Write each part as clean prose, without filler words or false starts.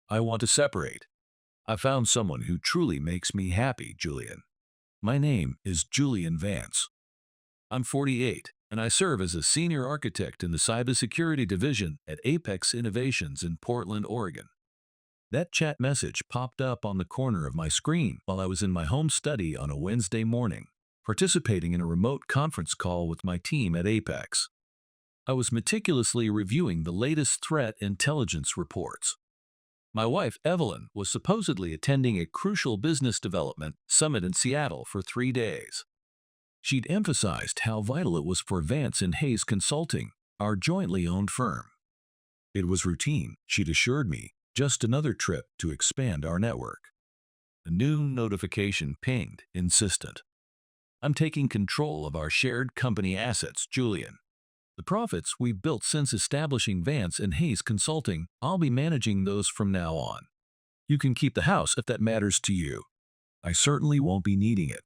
I want to separate. I found someone who truly makes me happy, Julian. My name is Julian Vance. I'm 48, and I serve as a senior architect in the cybersecurity division at Apex Innovations in Portland, Oregon. That chat message popped up on the corner of my screen while I was in my home study on a Wednesday morning, participating in a remote conference call with my team at Apex. I was meticulously reviewing the latest threat intelligence reports. My wife, Evelyn, was supposedly attending a crucial business development summit in Seattle for 3 days. She'd emphasized how vital it was for Vance and Hayes Consulting, our jointly owned firm. It was routine, she'd assured me, just another trip to expand our network. A new notification pinged, insistent. I'm taking control of our shared company assets, Julian. The profits we've built since establishing Vance and Hayes Consulting, I'll be managing those from now on. You can keep the house if that matters to you. I certainly won't be needing it.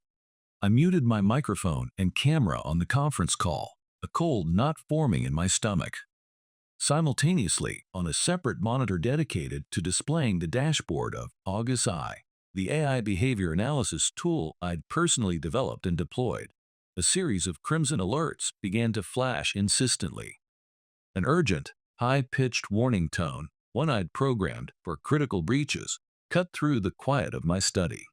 I muted my microphone and camera on the conference call, a cold knot forming in my stomach. Simultaneously, on a separate monitor dedicated to displaying the dashboard of August Eye, the AI behavior analysis tool I'd personally developed and deployed, a series of crimson alerts began to flash insistently. An urgent, high-pitched warning tone, one I'd programmed for critical breaches, cut through the quiet of my study.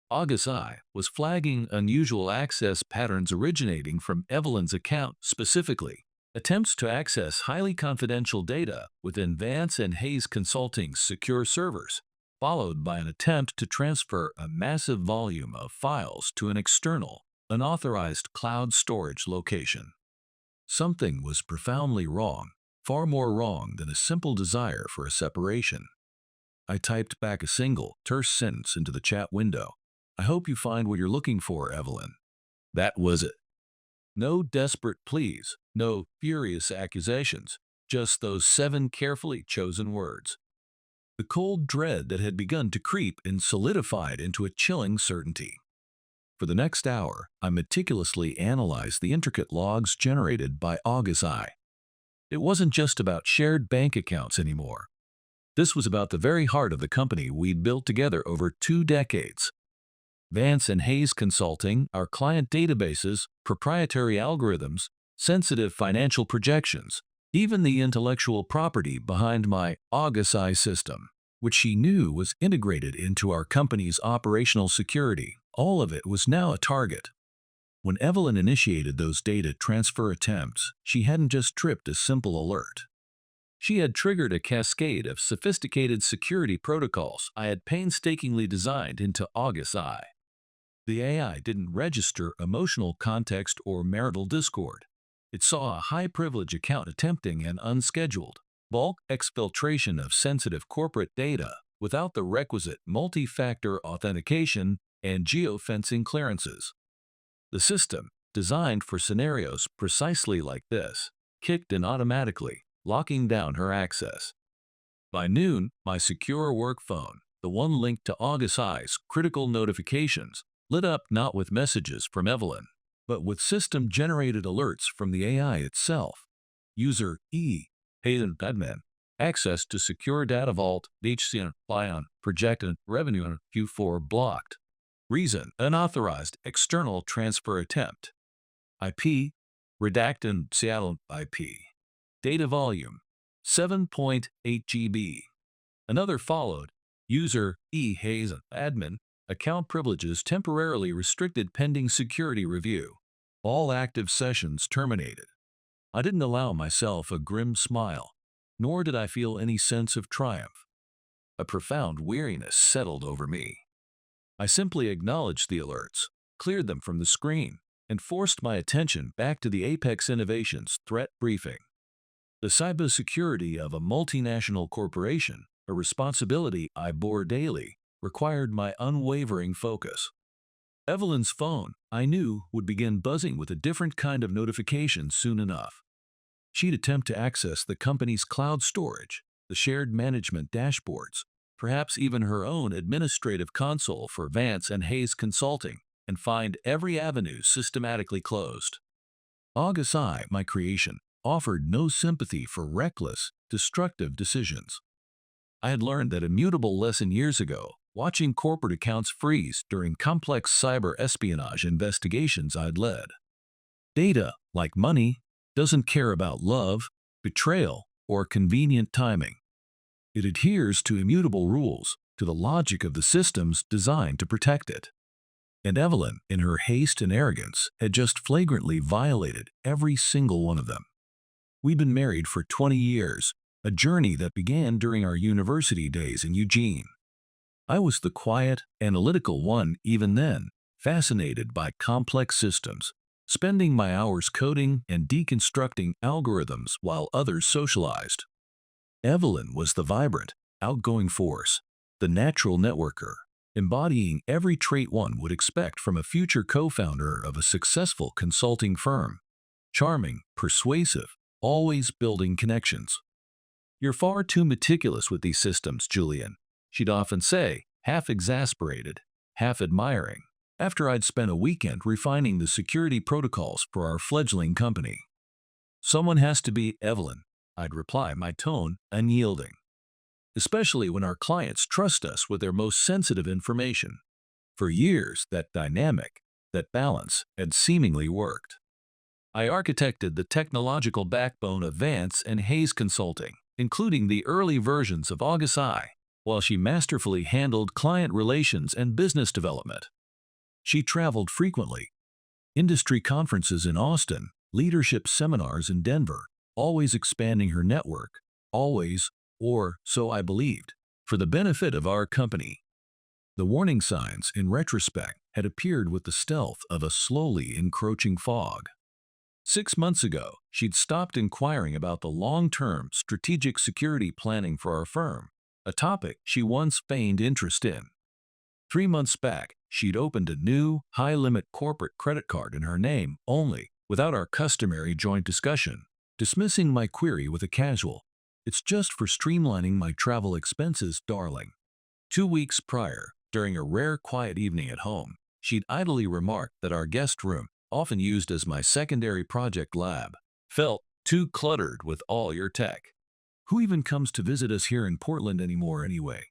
August Eye was flagging unusual access patterns originating from Evelyn's account, specifically attempts to access highly confidential data within Vance and Hayes Consulting's secure servers, followed by an attempt to transfer a massive volume of files to an external, unauthorized cloud storage location. Something was profoundly wrong, far more wrong than a simple desire for a separation. I typed back a single, terse sentence into the chat window. I hope you find what you're looking for, Evelyn. That was it. No desperate pleas, no furious accusations, just those 7 carefully chosen words. The cold dread that had begun to creep and solidified into a chilling certainty. For the next hour, I meticulously analyzed the intricate logs generated by August Eye. It wasn't just about shared bank accounts anymore. This was about the very heart of the company we'd built together over 2 decades. Vance and Hayes Consulting, our client databases, proprietary algorithms, sensitive financial projections, even the intellectual property behind my August Eye system, which she knew was integrated into our company's operational security. All of it was now a target. When Evelyn initiated those data transfer attempts, she hadn't just tripped a simple alert. She had triggered a cascade of sophisticated security protocols I had painstakingly designed into August Eye. The AI didn't register emotional context or marital discord. It saw a high-privilege account attempting an unscheduled, bulk exfiltration of sensitive corporate data without the requisite multi-factor authentication and geofencing clearances. The system, designed for scenarios precisely like this, kicked in automatically, locking down her access. By noon, my secure work phone, the one linked to August Eye's critical notifications, lit up not with messages from Evelyn, but with system-generated alerts from the AI itself. User E. Hayden Admin. Access to secure data vault, HCN, Lion, projected revenue in Q4 blocked. Reason, unauthorized external transfer attempt. IP, redacted Seattle IP. Data volume, 7.8 GB. Another followed. User E. Hayes, admin, account privileges temporarily restricted pending security review. All active sessions terminated. I didn't allow myself a grim smile, nor did I feel any sense of triumph. A profound weariness settled over me. I simply acknowledged the alerts, cleared them from the screen, and forced my attention back to the Apex Innovations threat briefing. The cybersecurity of a multinational corporation, a responsibility I bore daily, required my unwavering focus. Evelyn's phone, I knew, would begin buzzing with a different kind of notification soon enough. She'd attempt to access the company's cloud storage, the shared management dashboards, perhaps even her own administrative console for Vance and Hayes Consulting, and find every avenue systematically closed. August Eye, my creation, offered no sympathy for reckless, destructive decisions. I had learned that immutable lesson years ago, watching corporate accounts freeze during complex cyber espionage investigations I'd led. Data, like money, doesn't care about love, betrayal, or convenient timing. It adheres to immutable rules, to the logic of the systems designed to protect it. And Evelyn, in her haste and arrogance, had just flagrantly violated every single one of them. We'd been married for 20 years, a journey that began during our university days in Eugene. I was the quiet, analytical one even then, fascinated by complex systems, spending my hours coding and deconstructing algorithms while others socialized. Evelyn was the vibrant, outgoing force, the natural networker, embodying every trait one would expect from a future co-founder of a successful consulting firm. Charming, persuasive, always building connections. "You're far too meticulous with these systems, Julian," she'd often say, half exasperated, half admiring, after I'd spent a weekend refining the security protocols for our fledgling company. "Someone has to be, Evelyn," I'd reply, my tone unyielding. "Especially when our clients trust us with their most sensitive information." For years, that dynamic, that balance, had seemingly worked. I architected the technological backbone of Vance and Hayes Consulting, including the early versions of August I, while she masterfully handled client relations and business development. She traveled frequently. Industry conferences in Austin, leadership seminars in Denver, always expanding her network, always, or so I believed, for the benefit of our company. The warning signs, in retrospect, had appeared with the stealth of a slowly encroaching fog. 6 months ago, she'd stopped inquiring about the long-term strategic security planning for our firm, a topic she once feigned interest in. 3 months back, she'd opened a new, high-limit corporate credit card in her name only, without our customary joint discussion, dismissing my query with a casual, "It's just for streamlining my travel expenses, darling." 2 weeks prior, during a rare quiet evening at home, she'd idly remarked that our guest room, often used as my secondary project lab, felt too cluttered with all your tech. "Who even comes to visit us here in Portland anymore anyway?"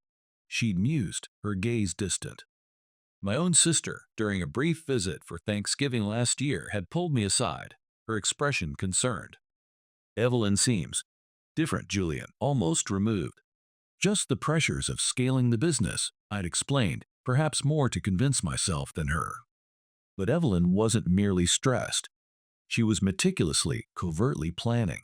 She'd mused, her gaze distant. My own sister, during a brief visit for Thanksgiving last year, had pulled me aside, her expression concerned. "Evelyn seems different, Julian, almost removed." "Just the pressures of scaling the business," I'd explained, perhaps more to convince myself than her. But Evelyn wasn't merely stressed. She was meticulously, covertly planning.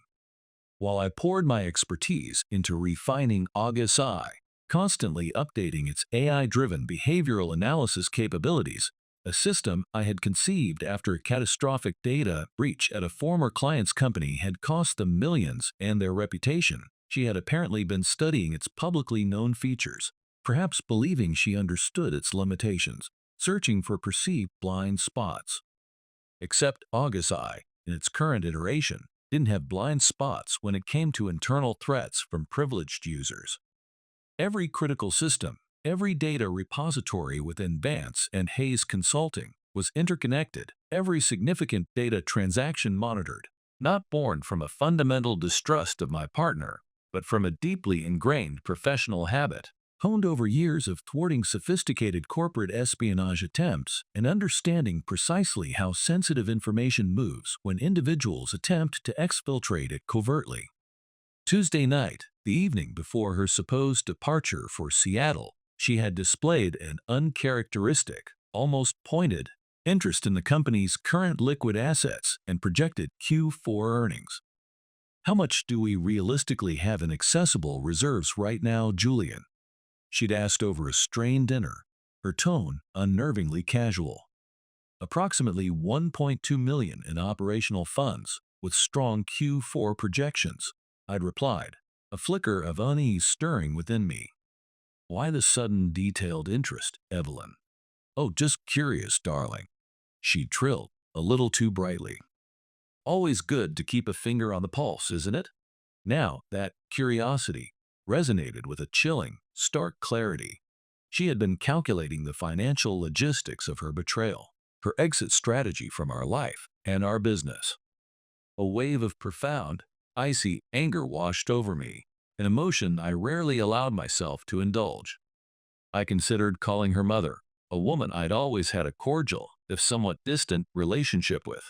While I poured my expertise into refining August I, constantly updating its AI-driven behavioral analysis capabilities, a system I had conceived after a catastrophic data breach at a former client's company had cost them millions and their reputation, she had apparently been studying its publicly known features, perhaps believing she understood its limitations, searching for perceived blind spots. Except August I, in its current iteration, didn't have blind spots when it came to internal threats from privileged users. Every critical system, every data repository within Vance and Hayes Consulting was interconnected, every significant data transaction monitored, not born from a fundamental distrust of my partner, but from a deeply ingrained professional habit, honed over years of thwarting sophisticated corporate espionage attempts and understanding precisely how sensitive information moves when individuals attempt to exfiltrate it covertly. Tuesday night, the evening before her supposed departure for Seattle, she had displayed an uncharacteristic, almost pointed, interest in the company's current liquid assets and projected Q4 earnings. "How much do we realistically have in accessible reserves right now, Julian?" she'd asked over a strained dinner, her tone unnervingly casual. "Approximately 1.2 million in operational funds, with strong Q4 projections," I'd replied, a flicker of unease stirring within me. "Why the sudden detailed interest, Evelyn?" "Oh, just curious, darling," she trilled, a little too brightly. "Always good to keep a finger on the pulse, isn't it?" Now, that curiosity resonated with a chilling, stark clarity. She had been calculating the financial logistics of her betrayal, her exit strategy from our life and our business. A wave of profound, icy anger washed over me, an emotion I rarely allowed myself to indulge. I considered calling her mother, a woman I'd always had a cordial, if somewhat distant, relationship with.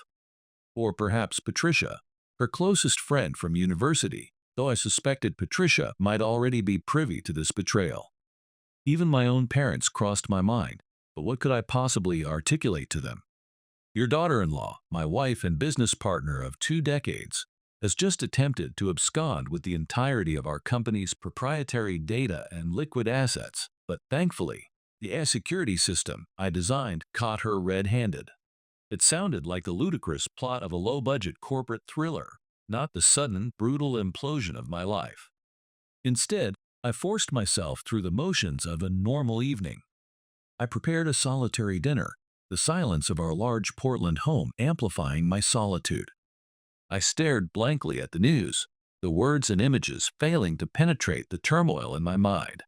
Or perhaps Patricia, her closest friend from university, though I suspected Patricia might already be privy to this betrayal. Even my own parents crossed my mind, but what could I possibly articulate to them? Your daughter-in-law, my wife and business partner of 2 decades, has just attempted to abscond with the entirety of our company's proprietary data and liquid assets, but thankfully, the security system I designed caught her red-handed. It sounded like the ludicrous plot of a low-budget corporate thriller, not the sudden, brutal implosion of my life. Instead, I forced myself through the motions of a normal evening. I prepared a solitary dinner, the silence of our large Portland home amplifying my solitude. I stared blankly at the news, the words and images failing to penetrate the turmoil in my mind.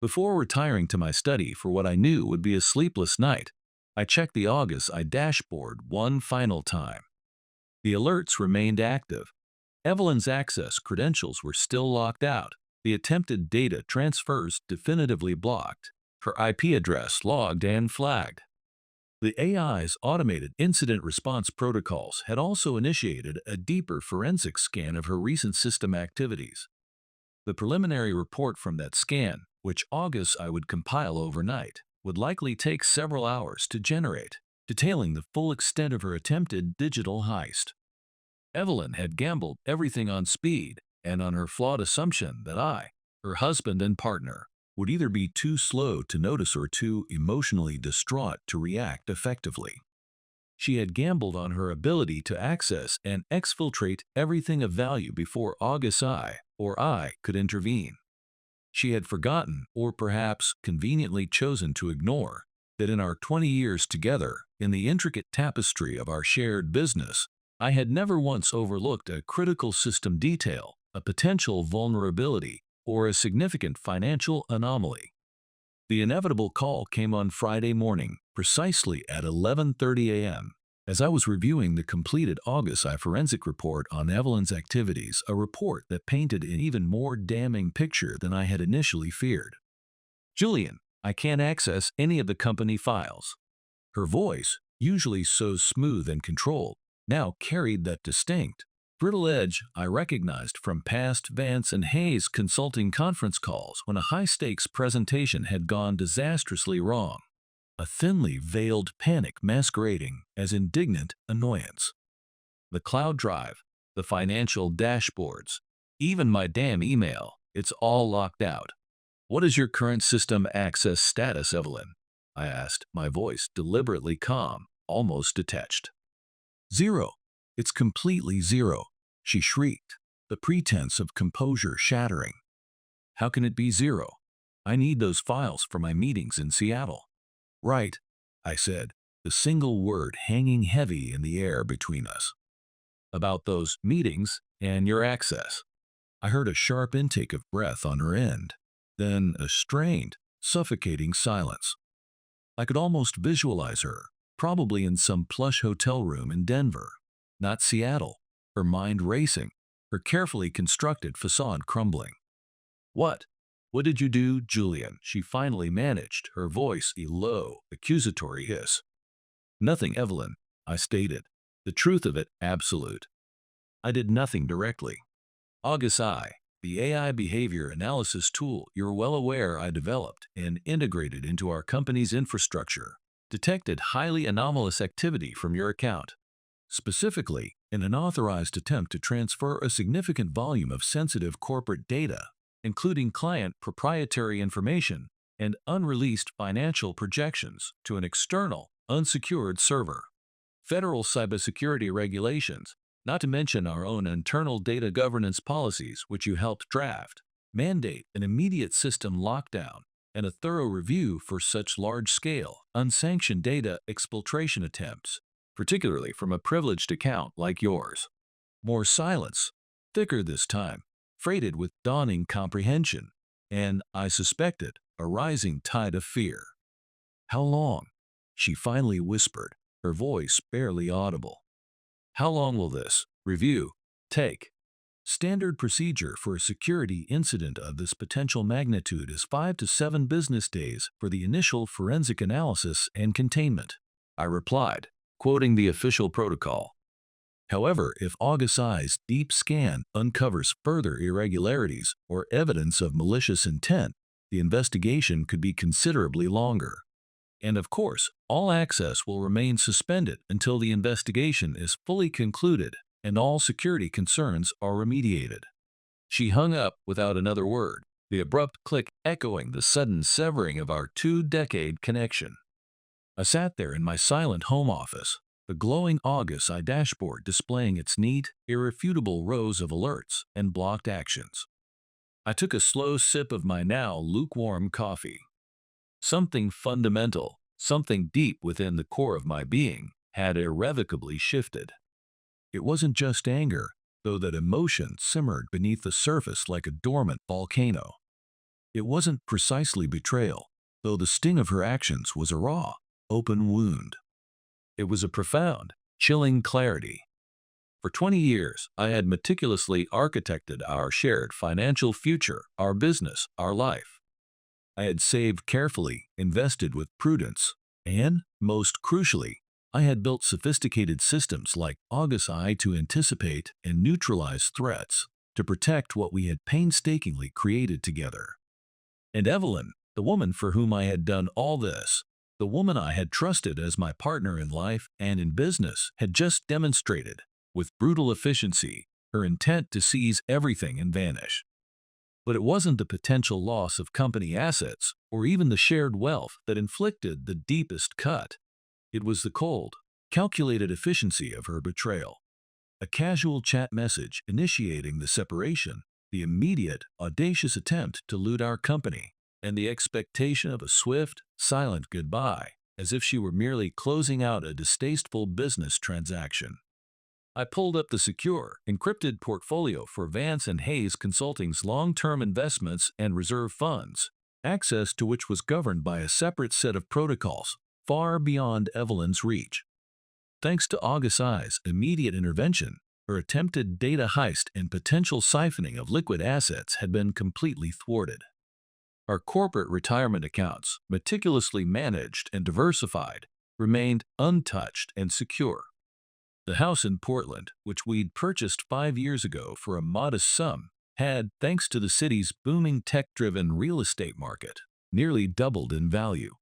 Before retiring to my study for what I knew would be a sleepless night, I checked the August I dashboard one final time. The alerts remained active. Evelyn's access credentials were still locked out, the attempted data transfers definitively blocked, her IP address logged and flagged. The AI's automated incident response protocols had also initiated a deeper forensic scan of her recent system activities. The preliminary report from that scan, which August I would compile overnight, would likely take several hours to generate, detailing the full extent of her attempted digital heist. Evelyn had gambled everything on speed and on her flawed assumption that I, her husband and partner, would either be too slow to notice or too emotionally distraught to react effectively. She had gambled on her ability to access and exfiltrate everything of value before August I could intervene. She had forgotten, or perhaps conveniently chosen to ignore, that in our 20 years together, in the intricate tapestry of our shared business, I had never once overlooked a critical system detail, a potential vulnerability, or a significant financial anomaly. The inevitable call came on Friday morning, precisely at 11:30 a.m. As I was reviewing the completed August I forensic report on Evelyn's activities, a report that painted an even more damning picture than I had initially feared. Julian, I can't access any of the company files. Her voice, usually so smooth and controlled, now carried that distinct, brittle edge I recognized from past Vance and Hayes consulting conference calls when a high-stakes presentation had gone disastrously wrong. A thinly veiled panic masquerading as indignant annoyance. The cloud drive, the financial dashboards, even my damn email, it's all locked out. What is your current system access status, Evelyn? I asked, my voice deliberately calm, almost detached. Zero. It's completely zero, she shrieked, the pretense of composure shattering. How can it be zero? I need those files for my meetings in Seattle. Right, I said, the single word hanging heavy in the air between us. About those meetings and your access. I heard a sharp intake of breath on her end, then a strained, suffocating silence. I could almost visualize her, probably in some plush hotel room in Denver, not Seattle, her mind racing, her carefully constructed facade crumbling. What? What did you do, Julian? She finally managed, her voice a low, accusatory hiss. Nothing, Evelyn, I stated. The truth of it, absolute. I did nothing directly. August the AI behavior analysis tool you're well aware I developed and integrated into our company's infrastructure, detected highly anomalous activity from your account. Specifically, an unauthorized attempt to transfer a significant volume of sensitive corporate data, including client proprietary information and unreleased financial projections, to an external, unsecured server. Federal cybersecurity regulations, not to mention our own internal data governance policies which you helped draft, mandate an immediate system lockdown and a thorough review for such large-scale, unsanctioned data exfiltration attempts, particularly from a privileged account like yours. More silence, thicker this time, freighted with dawning comprehension, and, I suspected, a rising tide of fear. How long? She finally whispered, her voice barely audible. How long will this review take? Standard procedure for a security incident of this potential magnitude is 5 to 7 business days for the initial forensic analysis and containment, I replied, quoting the official protocol. However, if August Eye's deep scan uncovers further irregularities or evidence of malicious intent, the investigation could be considerably longer. And of course, all access will remain suspended until the investigation is fully concluded and all security concerns are remediated. She hung up without another word, the abrupt click echoing the sudden severing of our 2-decade connection. I sat there in my silent home office, the glowing August Eye dashboard displaying its neat, irrefutable rows of alerts and blocked actions. I took a slow sip of my now lukewarm coffee. Something fundamental, something deep within the core of my being, had irrevocably shifted. It wasn't just anger, though that emotion simmered beneath the surface like a dormant volcano. It wasn't precisely betrayal, though the sting of her actions was a raw, open wound. It was a profound, chilling clarity. For 20 years, I had meticulously architected our shared financial future, our business, our life. I had saved carefully, invested with prudence, and, most crucially, I had built sophisticated systems like August Eye to anticipate and neutralize threats, to protect what we had painstakingly created together. And Evelyn, the woman for whom I had done all this, the woman I had trusted as my partner in life and in business, had just demonstrated, with brutal efficiency, her intent to seize everything and vanish. But it wasn't the potential loss of company assets or even the shared wealth that inflicted the deepest cut. It was the cold, calculated efficiency of her betrayal. A casual chat message initiating the separation, the immediate, audacious attempt to loot our company, and the expectation of a swift, silent goodbye, as if she were merely closing out a distasteful business transaction. I pulled up the secure, encrypted portfolio for Vance and Hayes Consulting's long-term investments and reserve funds, access to which was governed by a separate set of protocols, far beyond Evelyn's reach. Thanks to August Eye's immediate intervention, her attempted data heist and potential siphoning of liquid assets had been completely thwarted. Our corporate retirement accounts, meticulously managed and diversified, remained untouched and secure. The house in Portland, which we'd purchased 5 years ago for a modest sum, had, thanks to the city's booming tech-driven real estate market, nearly doubled in value.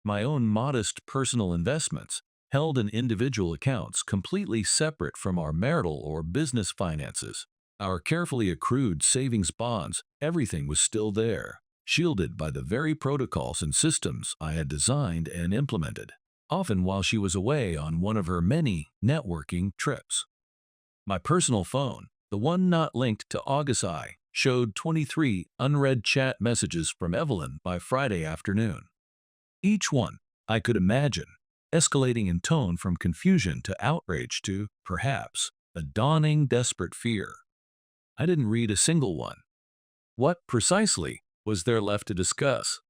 My own modest personal investments, held in individual accounts completely separate from our marital or business finances, our carefully accrued savings bonds, everything was still there, shielded by the very protocols and systems I had designed and implemented, often while she was away on one of her many networking trips. My personal phone, the one not linked to August Eye, showed 23 unread chat messages from Evelyn by Friday afternoon. Each one, I could imagine, escalating in tone from confusion to outrage to, perhaps, a dawning desperate fear. I didn't read a single one. What, precisely, was there left to discuss?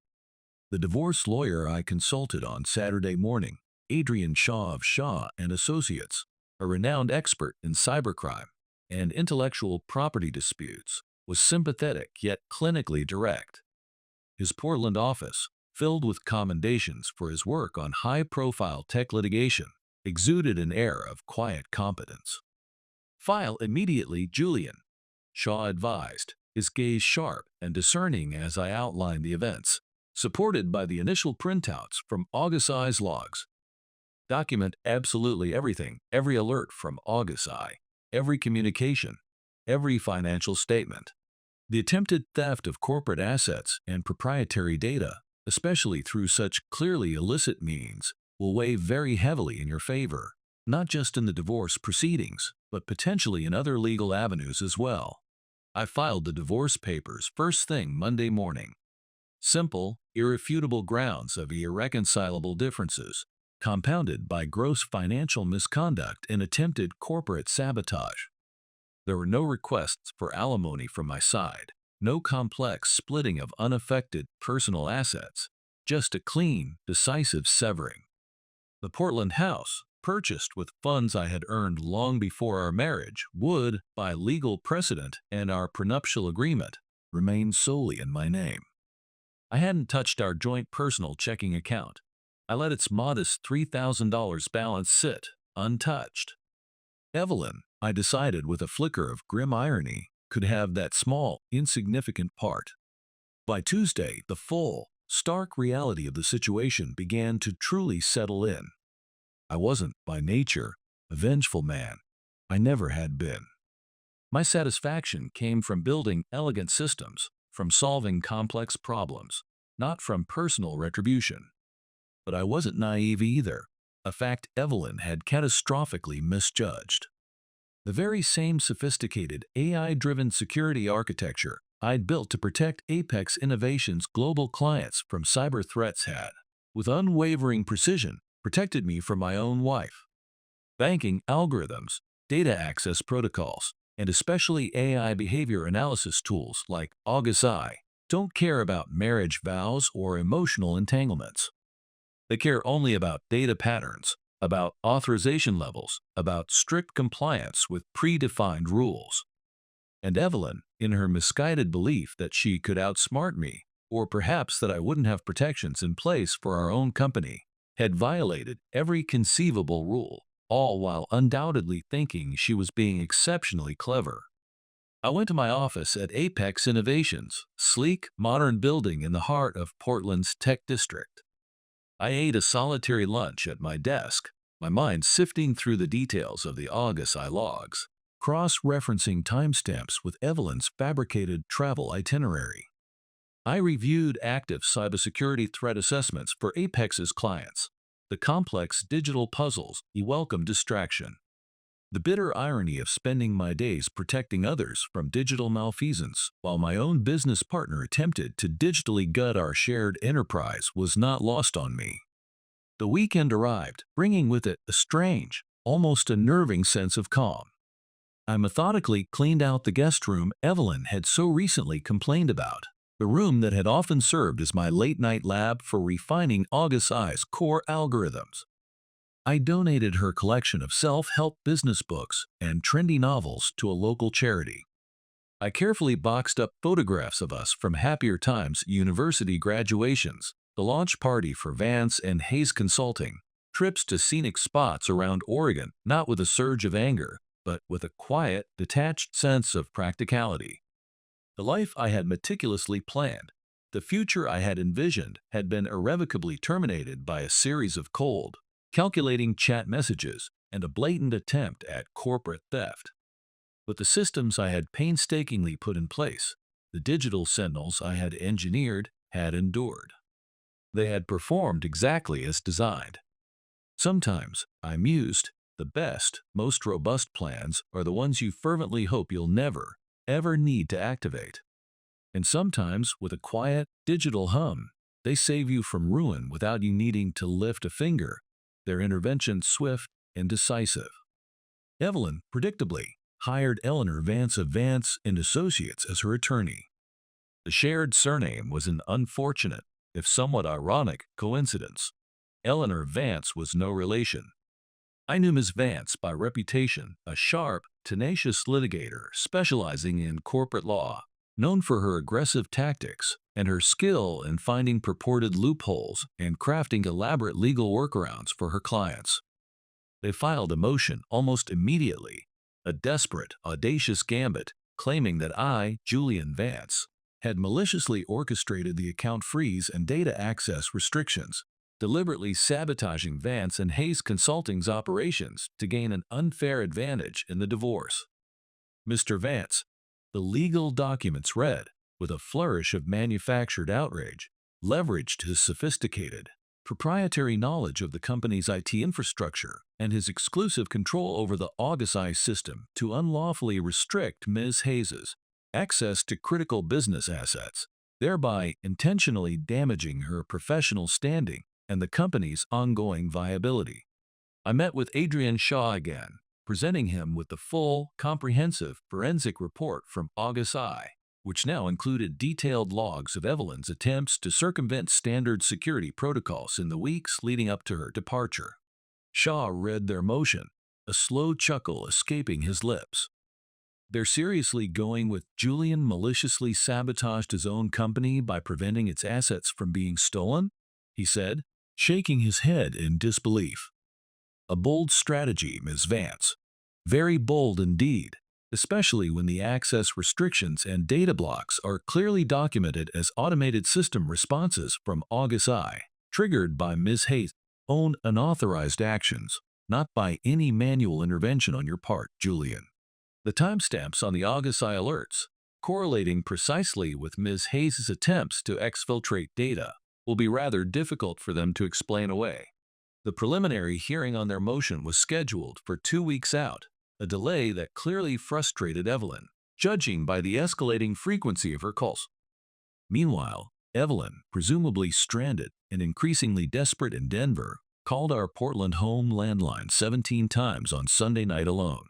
The divorce lawyer I consulted on Saturday morning, Adrian Shaw of Shaw and Associates, a renowned expert in cybercrime and intellectual property disputes, was sympathetic yet clinically direct. His Portland office, filled with commendations for his work on high-profile tech litigation, exuded an air of quiet competence. "File immediately, Julian," Shaw advised, his gaze sharp and discerning as I outlined the events, supported by the initial printouts from August Eye's logs. "Document absolutely everything, every alert from August Eye, every communication, every financial statement. The attempted theft of corporate assets and proprietary data, especially through such clearly illicit means, will weigh very heavily in your favor, not just in the divorce proceedings, but potentially in other legal avenues as well." I filed the divorce papers first thing Monday morning. Simple, irrefutable grounds of irreconcilable differences, compounded by gross financial misconduct and attempted corporate sabotage. There were no requests for alimony from my side, no complex splitting of unaffected personal assets, just a clean, decisive severing. The Portland house, purchased with funds I had earned long before our marriage, would, by legal precedent and our prenuptial agreement, remain solely in my name. I hadn't touched our joint personal checking account. I let its modest $3,000 balance sit, untouched. Evelyn, I decided with a flicker of grim irony, could have that small, insignificant part. By Tuesday, the full, stark reality of the situation began to truly settle in. I wasn't, by nature, a vengeful man. I never had been. My satisfaction came from building elegant systems, from solving complex problems, not from personal retribution. But I wasn't naive either, a fact Evelyn had catastrophically misjudged. The very same sophisticated AI-driven security architecture I'd built to protect Apex Innovations' global clients from cyber threats had, with unwavering precision, protected me from my own wife. Banking algorithms, data access protocols, and especially AI behavior analysis tools like August Eye don't care about marriage vows or emotional entanglements. They care only about data patterns, about authorization levels, about strict compliance with predefined rules. And Evelyn, in her misguided belief that she could outsmart me, or perhaps that I wouldn't have protections in place for our own company, had violated every conceivable rule, all while undoubtedly thinking she was being exceptionally clever. I went to my office at Apex Innovations, sleek, modern building in the heart of Portland's tech district. I ate a solitary lunch at my desk, my mind sifting through the details of the August I logs, cross-referencing timestamps with Evelyn's fabricated travel itinerary. I reviewed active cybersecurity threat assessments for Apex's clients, the complex digital puzzles a welcome distraction. The bitter irony of spending my days protecting others from digital malfeasance while my own business partner attempted to digitally gut our shared enterprise was not lost on me. The weekend arrived, bringing with it a strange, almost unnerving sense of calm. I methodically cleaned out the guest room Evelyn had so recently complained about, the room that had often served as my late-night lab for refining August Eye's core algorithms. I donated her collection of self-help business books and trendy novels to a local charity. I carefully boxed up photographs of us from Happier Times university graduations, the launch party for Vance and Hayes Consulting, trips to scenic spots around Oregon, not with a surge of anger, but with a quiet, detached sense of practicality. The life I had meticulously planned, the future I had envisioned, had been irrevocably terminated by a series of cold, calculating chat messages and a blatant attempt at corporate theft. But the systems I had painstakingly put in place, the digital sentinels I had engineered, had endured. They had performed exactly as designed. Sometimes, I mused, the best, most robust plans are the ones you fervently hope you'll never, ever need to activate. And sometimes, with a quiet, digital hum, they save you from ruin without you needing to lift a finger, their intervention swift and decisive. Evelyn, predictably, hired Eleanor Vance of Vance and Associates as her attorney. The shared surname was an unfortunate, if somewhat ironic, coincidence. Eleanor Vance was no relation. I knew Ms. Vance by reputation, a sharp, tenacious litigator specializing in corporate law, known for her aggressive tactics and her skill in finding purported loopholes and crafting elaborate legal workarounds for her clients. They filed a motion almost immediately, a desperate, audacious gambit claiming that I, Julian Vance, had maliciously orchestrated the account freeze and data access restrictions, deliberately sabotaging Vance and Hayes Consulting's operations to gain an unfair advantage in the divorce. Mr. Vance, the legal documents read, with a flourish of manufactured outrage, leveraged his sophisticated, proprietary knowledge of the company's IT infrastructure and his exclusive control over the August Eye system to unlawfully restrict Ms. Hayes's access to critical business assets, thereby intentionally damaging her professional standing and the company's ongoing viability. I met with Adrian Shaw again, presenting him with the full, comprehensive forensic report from August Eye, which now included detailed logs of Evelyn's attempts to circumvent standard security protocols in the weeks leading up to her departure. Shaw read their motion, a slow chuckle escaping his lips. They're seriously going with Julian maliciously sabotaged his own company by preventing its assets from being stolen? He said, shaking his head in disbelief. A bold strategy, Ms. Vance. Very bold indeed, especially when the access restrictions and data blocks are clearly documented as automated system responses from August I, triggered by Ms. Hayes' own unauthorized actions, not by any manual intervention on your part, Julian. The timestamps on the August I alerts, correlating precisely with Ms. Hayes' attempts to exfiltrate data, will be rather difficult for them to explain away. The preliminary hearing on their motion was scheduled for 2 weeks out, a delay that clearly frustrated Evelyn, judging by the escalating frequency of her calls. Meanwhile, Evelyn, presumably stranded and increasingly desperate in Denver, called our Portland home landline 17 times on Sunday night alone.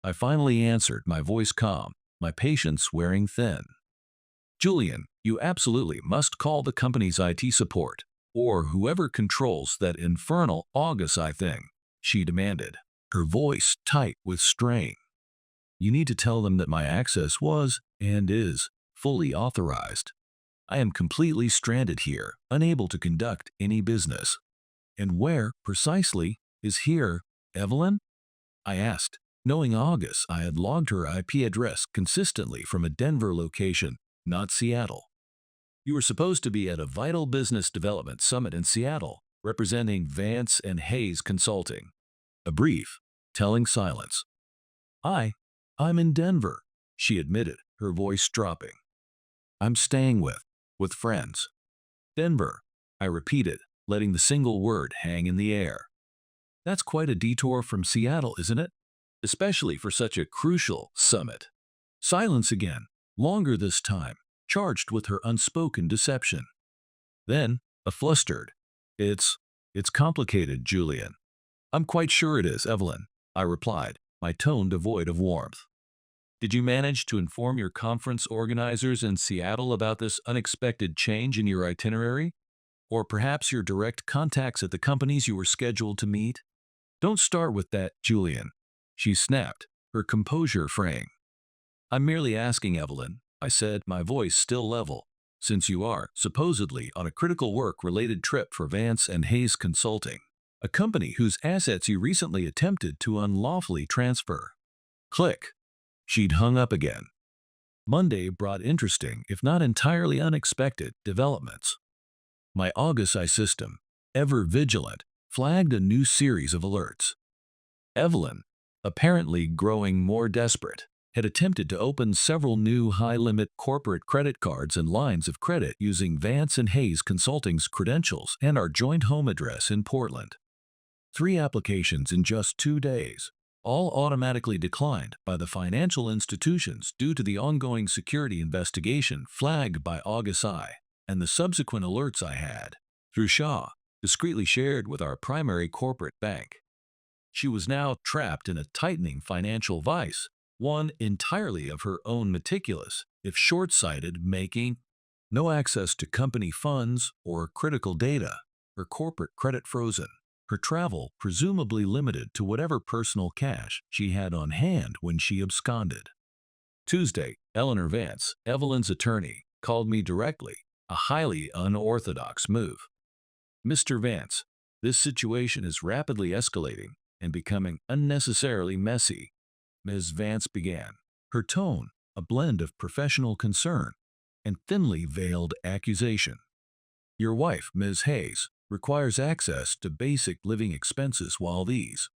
I finally answered, my voice calm, my patience wearing thin. Julian, you absolutely must call the company's IT support, or whoever controls that infernal August I thing, she demanded, her voice tight with strain. You need to tell them that my access was, and is, fully authorized. I am completely stranded here, unable to conduct any business. And where, precisely, is here, Evelyn? I asked, knowing August I had logged her IP address consistently from a Denver location, not Seattle. You were supposed to be at a vital business development summit in Seattle, representing Vance and Hayes Consulting. A brief, telling silence. I'm in Denver, she admitted, her voice dropping. I'm staying with friends. Denver, I repeated, letting the single word hang in the air. That's quite a detour from Seattle, isn't it? Especially for such a crucial summit. Silence again, longer this time, charged with her unspoken deception. Then, a flustered, It's complicated, Julian. I'm quite sure it is, Evelyn, I replied, my tone devoid of warmth. Did you manage to inform your conference organizers in Seattle about this unexpected change in your itinerary? Or perhaps your direct contacts at the companies you were scheduled to meet? Don't start with that, Julian, she snapped, her composure fraying. I'm merely asking, Evelyn, I said, my voice still level, since you are, supposedly, on a critical work-related trip for Vance and Hayes Consulting, a company whose assets you recently attempted to unlawfully transfer. Click. She'd hung up again. Monday brought interesting, if not entirely unexpected, developments. My August I system, ever vigilant, flagged a new series of alerts. Evelyn, apparently growing more desperate, had attempted to open several new high-limit corporate credit cards and lines of credit using Vance and Hayes Consulting's credentials and our joint home address in Portland. 3 applications in just 2 days, all automatically declined by the financial institutions due to the ongoing security investigation flagged by August I and the subsequent alerts I had, through Shaw, discreetly shared with our primary corporate bank. She was now trapped in a tightening financial vice, one entirely of her own meticulous, if short-sighted, making. No access to company funds or critical data, her corporate credit frozen, her travel presumably limited to whatever personal cash she had on hand when she absconded. Tuesday, Eleanor Vance, Evelyn's attorney, called me directly, a highly unorthodox move. Mr. Vance, this situation is rapidly escalating and becoming unnecessarily messy, Ms. Vance began, her tone a blend of professional concern and thinly veiled accusation. Your wife, Ms. Hayes, requires access to basic living expenses while these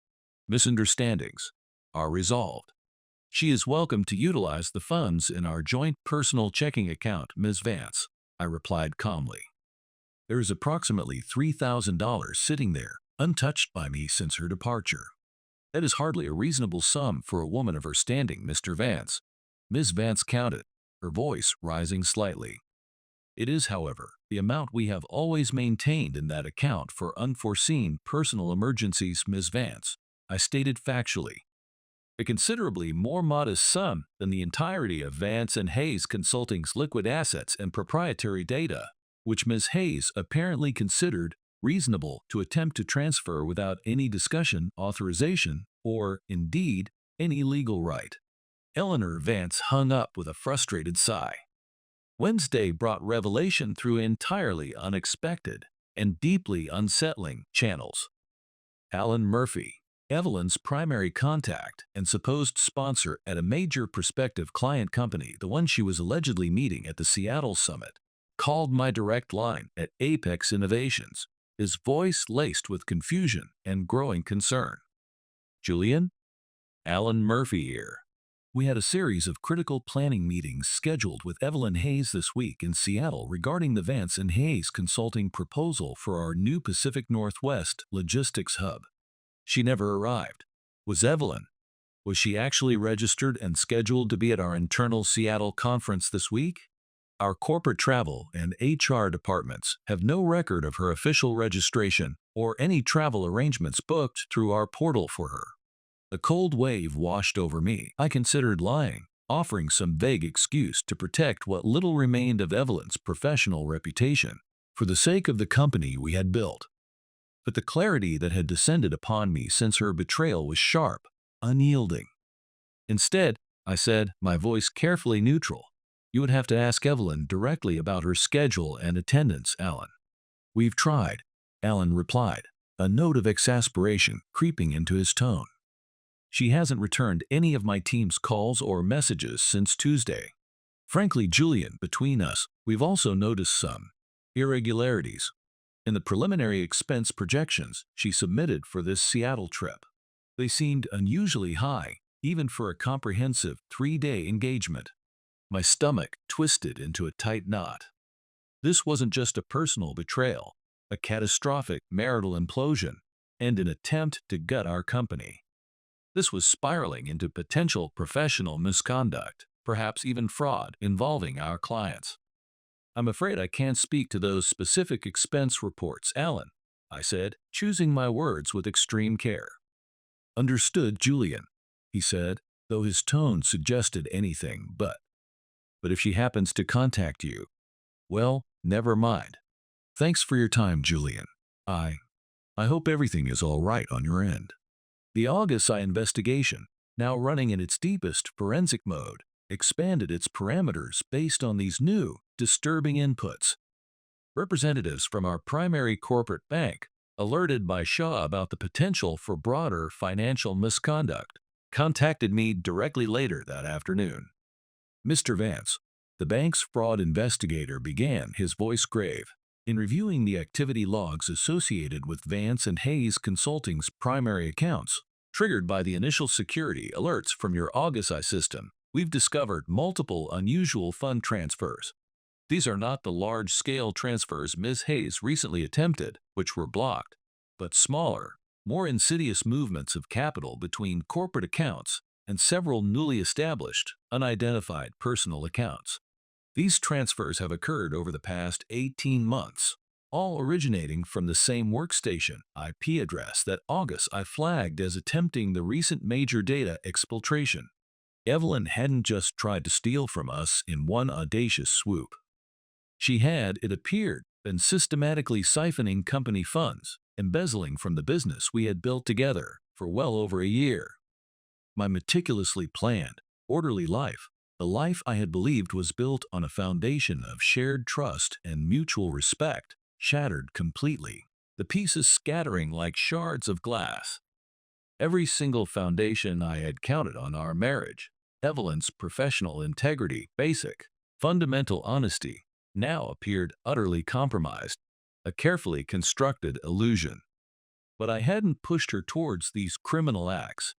misunderstandings are resolved. She is welcome to utilize the funds in our joint personal checking account, Ms. Vance, I replied calmly. There is approximately $3,000 sitting there, untouched by me since her departure. That is hardly a reasonable sum for a woman of her standing, Mr. Vance. Ms. Vance counted, her voice rising slightly. It is, however, the amount we have always maintained in that account for unforeseen personal emergencies, Ms. Vance, I stated factually. A considerably more modest sum than the entirety of Vance and Hayes Consulting's liquid assets and proprietary data, which Ms. Hayes apparently considered reasonable to attempt to transfer without any discussion, authorization, or, indeed, any legal right. Eleanor Vance hung up with a frustrated sigh. Wednesday brought revelation through entirely unexpected and deeply unsettling channels. Alan Murphy, Evelyn's primary contact and supposed sponsor at a major prospective client company, the one she was allegedly meeting at the Seattle summit, called my direct line at Apex Innovations, his voice laced with confusion and growing concern. "Julian? Alan Murphy here. We had a series of critical planning meetings scheduled with Evelyn Hayes this week in Seattle regarding the Vance and Hayes consulting proposal for our new Pacific Northwest logistics hub. She never arrived. Was Evelyn? Was she actually registered and scheduled to be at our internal Seattle conference this week? Our corporate travel and HR departments have no record of her official registration or any travel arrangements booked through our portal for her." A cold wave washed over me. I considered lying, offering some vague excuse to protect what little remained of Evelyn's professional reputation, for the sake of the company we had built. But the clarity that had descended upon me since her betrayal was sharp, unyielding. Instead, I said, my voice carefully neutral, "You would have to ask Evelyn directly about her schedule and attendance, Alan." "We've tried," Alan replied, a note of exasperation creeping into his tone. "She hasn't returned any of my team's calls or messages since Tuesday. Frankly, Julian, between us, we've also noticed some irregularities in the preliminary expense projections she submitted for this Seattle trip. They seemed unusually high, even for a comprehensive 3-day engagement." My stomach twisted into a tight knot. This wasn't just a personal betrayal, a catastrophic marital implosion, and an attempt to gut our company. This was spiraling into potential professional misconduct, perhaps even fraud involving our clients. "I'm afraid I can't speak to those specific expense reports, Alan," I said, choosing my words with extreme care. "Understood, Julian," he said, though his tone suggested anything but. "But if she happens to contact you, well, never mind. Thanks for your time, Julian. I hope everything is all right on your end." The August investigation, now running in its deepest forensic mode, expanded its parameters based on these new, disturbing inputs. Representatives from our primary corporate bank, alerted by Shaw about the potential for broader financial misconduct, contacted me directly later that afternoon. "Mr. Vance," the bank's fraud investigator began, his voice grave, "in reviewing the activity logs associated with Vance and Hayes Consulting's primary accounts, triggered by the initial security alerts from your August system, we've discovered multiple unusual fund transfers. These are not the large-scale transfers Ms. Hayes recently attempted, which were blocked, but smaller, more insidious movements of capital between corporate accounts and several newly established, unidentified personal accounts. These transfers have occurred over the past 18 months, all originating from the same workstation IP address that August I flagged as attempting the recent major data exfiltration. Evelyn hadn't just tried to steal from us in one audacious swoop. She had, it appeared, been systematically siphoning company funds, embezzling from the business we had built together for well over a year. My meticulously planned, orderly life, the life I had believed was built on a foundation of shared trust and mutual respect, shattered completely, the pieces scattering like shards of glass. Every single foundation I had counted on our marriage, Evelyn's professional integrity, basic, fundamental honesty, now appeared utterly compromised, a carefully constructed illusion. But I hadn't pushed her towards these criminal acts.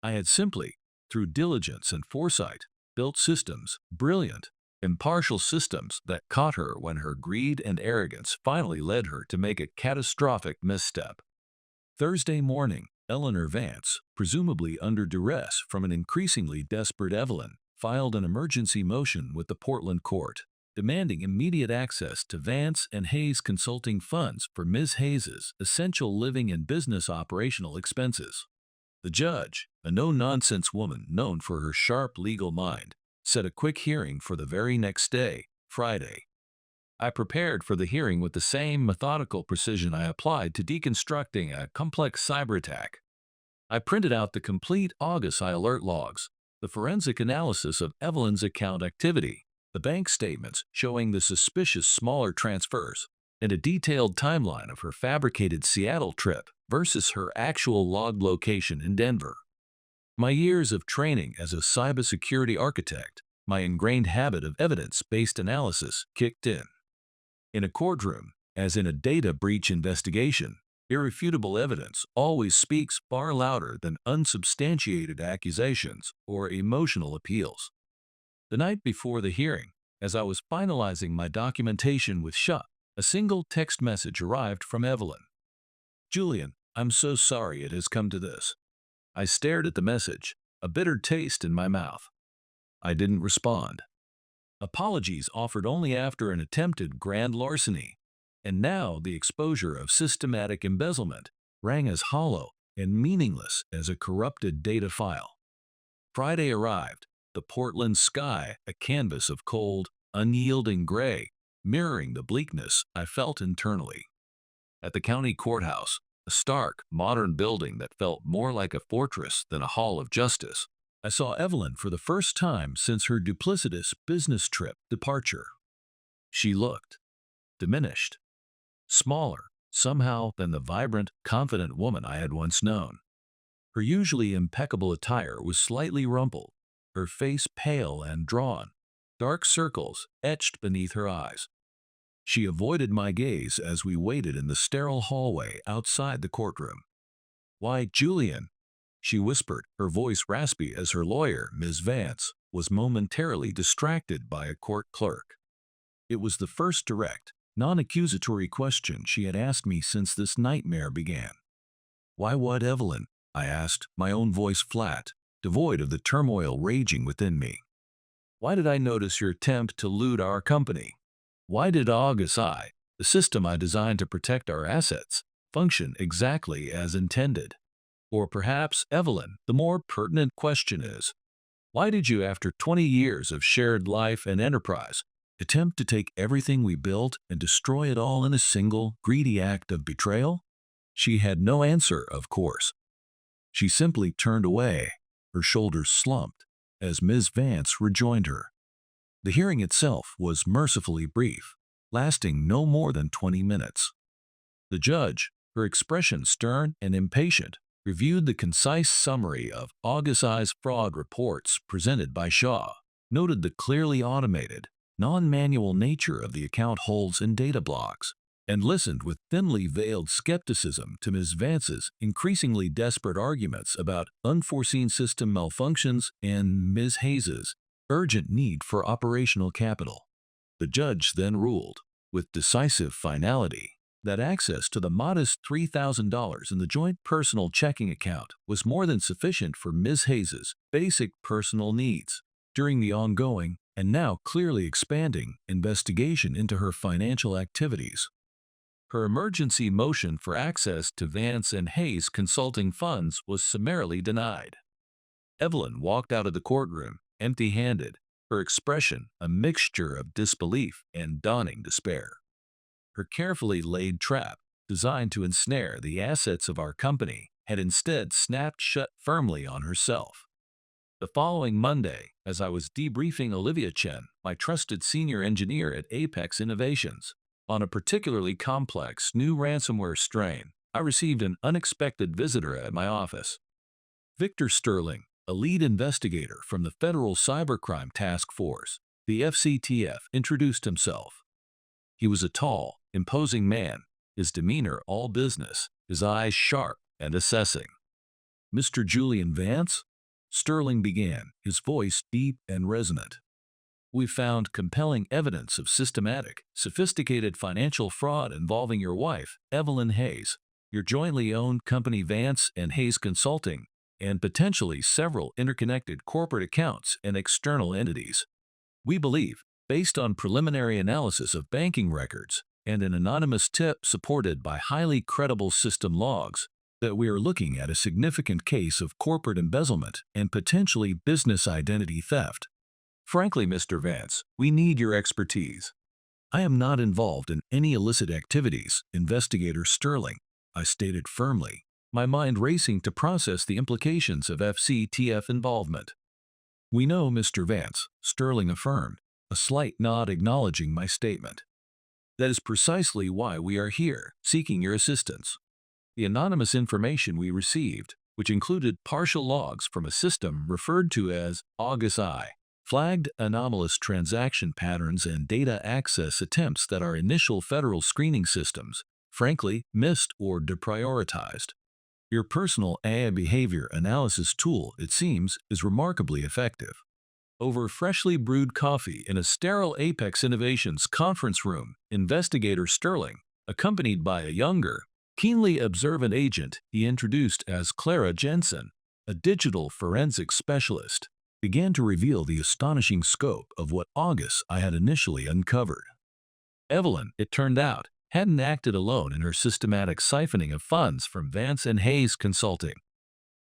I had simply, through diligence and foresight, built systems, brilliant, impartial systems that caught her when her greed and arrogance finally led her to make a catastrophic misstep. Thursday morning, Eleanor Vance, presumably under duress from an increasingly desperate Evelyn, filed an emergency motion with the Portland court, demanding immediate access to Vance and Hayes Consulting funds for Ms. Hayes's essential living and business operational expenses. The judge, a no-nonsense woman known for her sharp legal mind, set a quick hearing for the very next day, Friday. I prepared for the hearing with the same methodical precision I applied to deconstructing a complex cyber attack. I printed out the complete August alert logs, the forensic analysis of Evelyn's account activity, the bank statements showing the suspicious smaller transfers, and a detailed timeline of her fabricated Seattle trip versus her actual logged location in Denver. My years of training as a cybersecurity architect, my ingrained habit of evidence-based analysis kicked in. In a courtroom, as in a data breach investigation, irrefutable evidence always speaks far louder than unsubstantiated accusations or emotional appeals. The night before the hearing, as I was finalizing my documentation with Shah, a single text message arrived from Evelyn. "Julian, I'm so sorry it has come to this." I stared at the message, a bitter taste in my mouth. I didn't respond. Apologies offered only after an attempted grand larceny, and now the exposure of systematic embezzlement rang as hollow and meaningless as a corrupted data file. Friday arrived, the Portland sky a canvas of cold, unyielding gray, mirroring the bleakness I felt internally. At the county courthouse, a stark, modern building that felt more like a fortress than a hall of justice, I saw Evelyn for the first time since her duplicitous business trip departure. She looked diminished, smaller, somehow, than the vibrant, confident woman I had once known. Her usually impeccable attire was slightly rumpled, her face pale and drawn, dark circles etched beneath her eyes. She avoided my gaze as we waited in the sterile hallway outside the courtroom. "Why, Julian," she whispered, her voice raspy as her lawyer, Ms. Vance, was momentarily distracted by a court clerk. It was the first direct, non-accusatory question she had asked me since this nightmare began. "Why what, Evelyn?" I asked, my own voice flat, devoid of the turmoil raging within me. "Why did I notice your attempt to loot our company? Why did August the system I designed to protect our assets, function exactly as intended? Or perhaps, Evelyn, the more pertinent question is, why did you, after 20 years of shared life and enterprise, attempt to take everything we built and destroy it all in a single, greedy act of betrayal?" She had no answer, of course. She simply turned away, her shoulders slumped, as Ms. Vance rejoined her. The hearing itself was mercifully brief, lasting no more than 20 minutes. The judge, her expression stern and impatient, reviewed the concise summary of August's fraud reports presented by Shaw, noted the clearly automated, non-manual nature of the account holds and data blocks, and listened with thinly veiled skepticism to Ms. Vance's increasingly desperate arguments about unforeseen system malfunctions and Ms. Hayes's urgent need for operational capital. The judge then ruled, with decisive finality, that access to the modest $3,000 in the joint personal checking account was more than sufficient for Ms. Hayes's basic personal needs during the ongoing, and now clearly expanding, investigation into her financial activities. Her emergency motion for access to Vance and Hayes consulting funds was summarily denied. Evelyn walked out of the courtroom, empty-handed, her expression a mixture of disbelief and dawning despair. Her carefully laid trap, designed to ensnare the assets of our company, had instead snapped shut firmly on herself. The following Monday, as I was debriefing Olivia Chen, my trusted senior engineer at Apex Innovations, on a particularly complex new ransomware strain, I received an unexpected visitor at my office. Victor Sterling, a lead investigator from the Federal Cybercrime Task Force, the FCTF, introduced himself. He was a tall, imposing man, his demeanor all business, his eyes sharp and assessing. "Mr. Julian Vance?" Sterling began, his voice deep and resonant. "We found compelling evidence of systematic, sophisticated financial fraud involving your wife, Evelyn Hayes, your jointly owned company Vance and Hayes Consulting, and potentially several interconnected corporate accounts and external entities. We believe, based on preliminary analysis of banking records and an anonymous tip supported by highly credible system logs, that we are looking at a significant case of corporate embezzlement and potentially business identity theft. Frankly, Mr. Vance, we need your expertise." I am not involved in any illicit activities, Investigator Sterling, I stated firmly, my mind racing to process the implications of FCTF involvement. We know, Mr. Vance, Sterling affirmed, a slight nod acknowledging my statement. That is precisely why we are here, seeking your assistance. The anonymous information we received, which included partial logs from a system referred to as August I, flagged anomalous transaction patterns and data access attempts that our initial federal screening systems, frankly, missed or deprioritized. Your personal AI behavior analysis tool, it seems, is remarkably effective. Over freshly brewed coffee in a sterile Apex Innovations conference room, Investigator Sterling, accompanied by a younger, keenly observant agent he introduced as Clara Jensen, a digital forensics specialist, began to reveal the astonishing scope of what August I had initially uncovered. Evelyn, it turned out, hadn't acted alone in her systematic siphoning of funds from Vance and Hayes Consulting.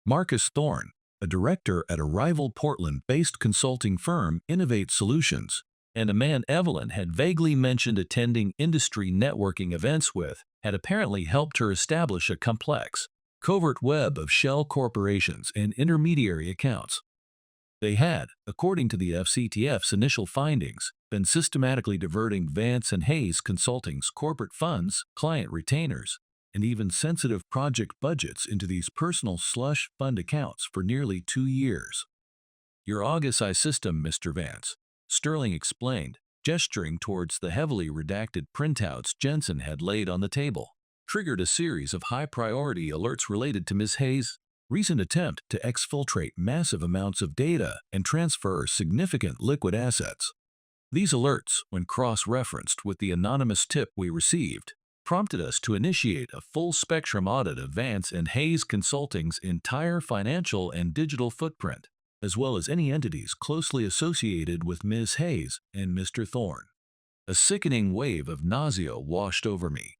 Marcus Thorne, a director at a rival Portland-based consulting firm, Innovate Solutions, and a man Evelyn had vaguely mentioned attending industry networking events with, had apparently helped her establish a complex, covert web of shell corporations and intermediary accounts. They had, according to the FCTF's initial findings, been systematically diverting Vance and Hayes Consulting's corporate funds, client retainers, and even sensitive project budgets into these personal slush fund accounts for nearly 2 years. Your August I system, Mr. Vance, Sterling explained, gesturing towards the heavily redacted printouts Jensen had laid on the table, triggered a series of high-priority alerts related to Ms. Hayes' recent attempt to exfiltrate massive amounts of data and transfer significant liquid assets. These alerts, when cross-referenced with the anonymous tip we received, prompted us to initiate a full-spectrum audit of Vance and Hayes Consulting's entire financial and digital footprint, as well as any entities closely associated with Ms. Hayes and Mr. Thorne. A sickening wave of nausea washed over me.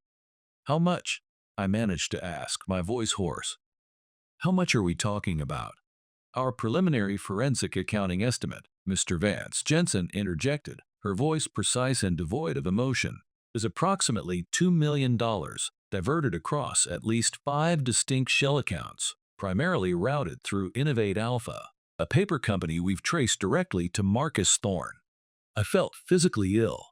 How much? I managed to ask, my voice hoarse. How much are we talking about? Our preliminary forensic accounting estimate, Mr. Vance, Jensen interjected, her voice precise and devoid of emotion, is approximately $2 million, diverted across at least 5 distinct shell accounts, primarily routed through Innovate Alpha, a paper company we've traced directly to Marcus Thorne. I felt physically ill.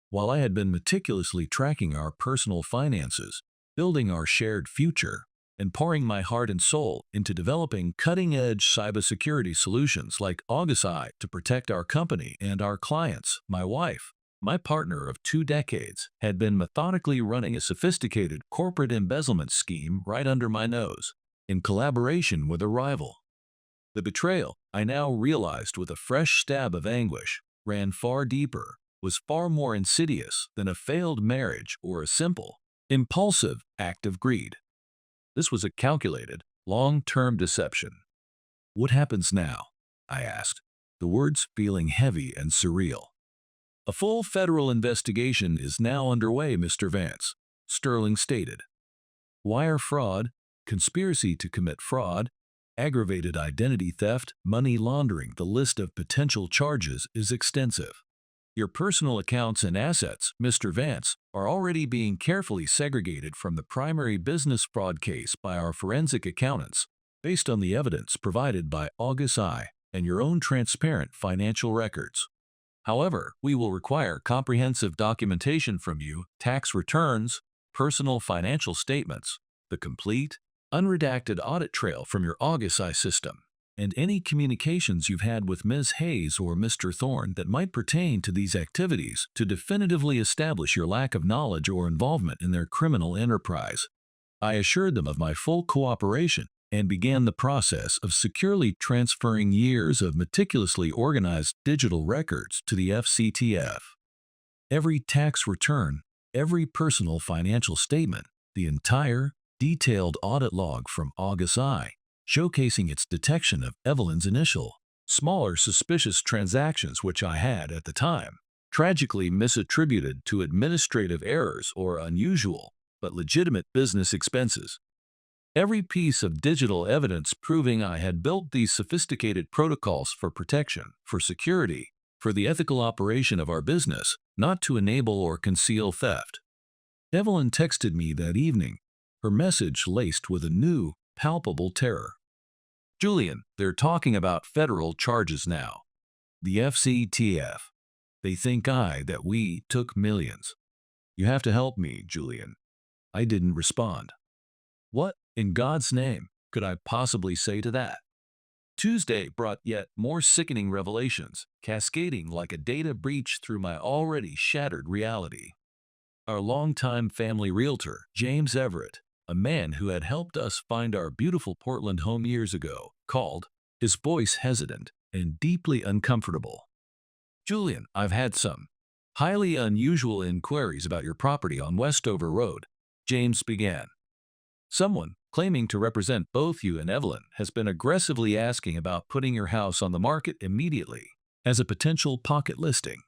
While I had been meticulously tracking our personal finances, building our shared future, and pouring my heart and soul into developing cutting-edge cybersecurity solutions like August I to protect our company and our clients, my wife, my partner of 2 decades, had been methodically running a sophisticated corporate embezzlement scheme right under my nose, in collaboration with a rival. The betrayal, I now realized with a fresh stab of anguish, ran far deeper, was far more insidious than a failed marriage or a simple, impulsive act of greed. This was a calculated, long-term deception. What happens now? I asked, the words feeling heavy and surreal. A full federal investigation is now underway, Mr. Vance, Sterling stated. Wire fraud, conspiracy to commit fraud, aggravated identity theft, money laundering. The list of potential charges is extensive. Your personal accounts and assets, Mr. Vance, are already being carefully segregated from the primary business fraud case by our forensic accountants, based on the evidence provided by August I and your own transparent financial records. However, we will require comprehensive documentation from you, tax returns, personal financial statements, the complete, unredacted audit trail from your August I system, and any communications you've had with Ms. Hayes or Mr. Thorne that might pertain to these activities to definitively establish your lack of knowledge or involvement in their criminal enterprise. I assured them of my full cooperation and began the process of securely transferring years of meticulously organized digital records to the FCTF. Every tax return, every personal financial statement, the entire, detailed audit log from August I, showcasing its detection of Evelyn's initial, smaller suspicious transactions which I had, at the time, tragically misattributed to administrative errors or unusual, but legitimate business expenses. Every piece of digital evidence proving I had built these sophisticated protocols for protection, for security, for the ethical operation of our business, not to enable or conceal theft. Evelyn texted me that evening, her message laced with a new, palpable terror. Julian, they're talking about federal charges now. The FCTF. They think that we took millions. You have to help me, Julian. I didn't respond. What, in God's name, could I possibly say to that? Tuesday brought yet more sickening revelations, cascading like a data breach through my already shattered reality. Our longtime family realtor, James Everett, a man who had helped us find our beautiful Portland home years ago, called, his voice hesitant and deeply uncomfortable. Julian, I've had some highly unusual inquiries about your property on Westover Road, James began. Someone, claiming to represent both you and Evelyn, has been aggressively asking about putting your house on the market immediately as a potential pocket listing.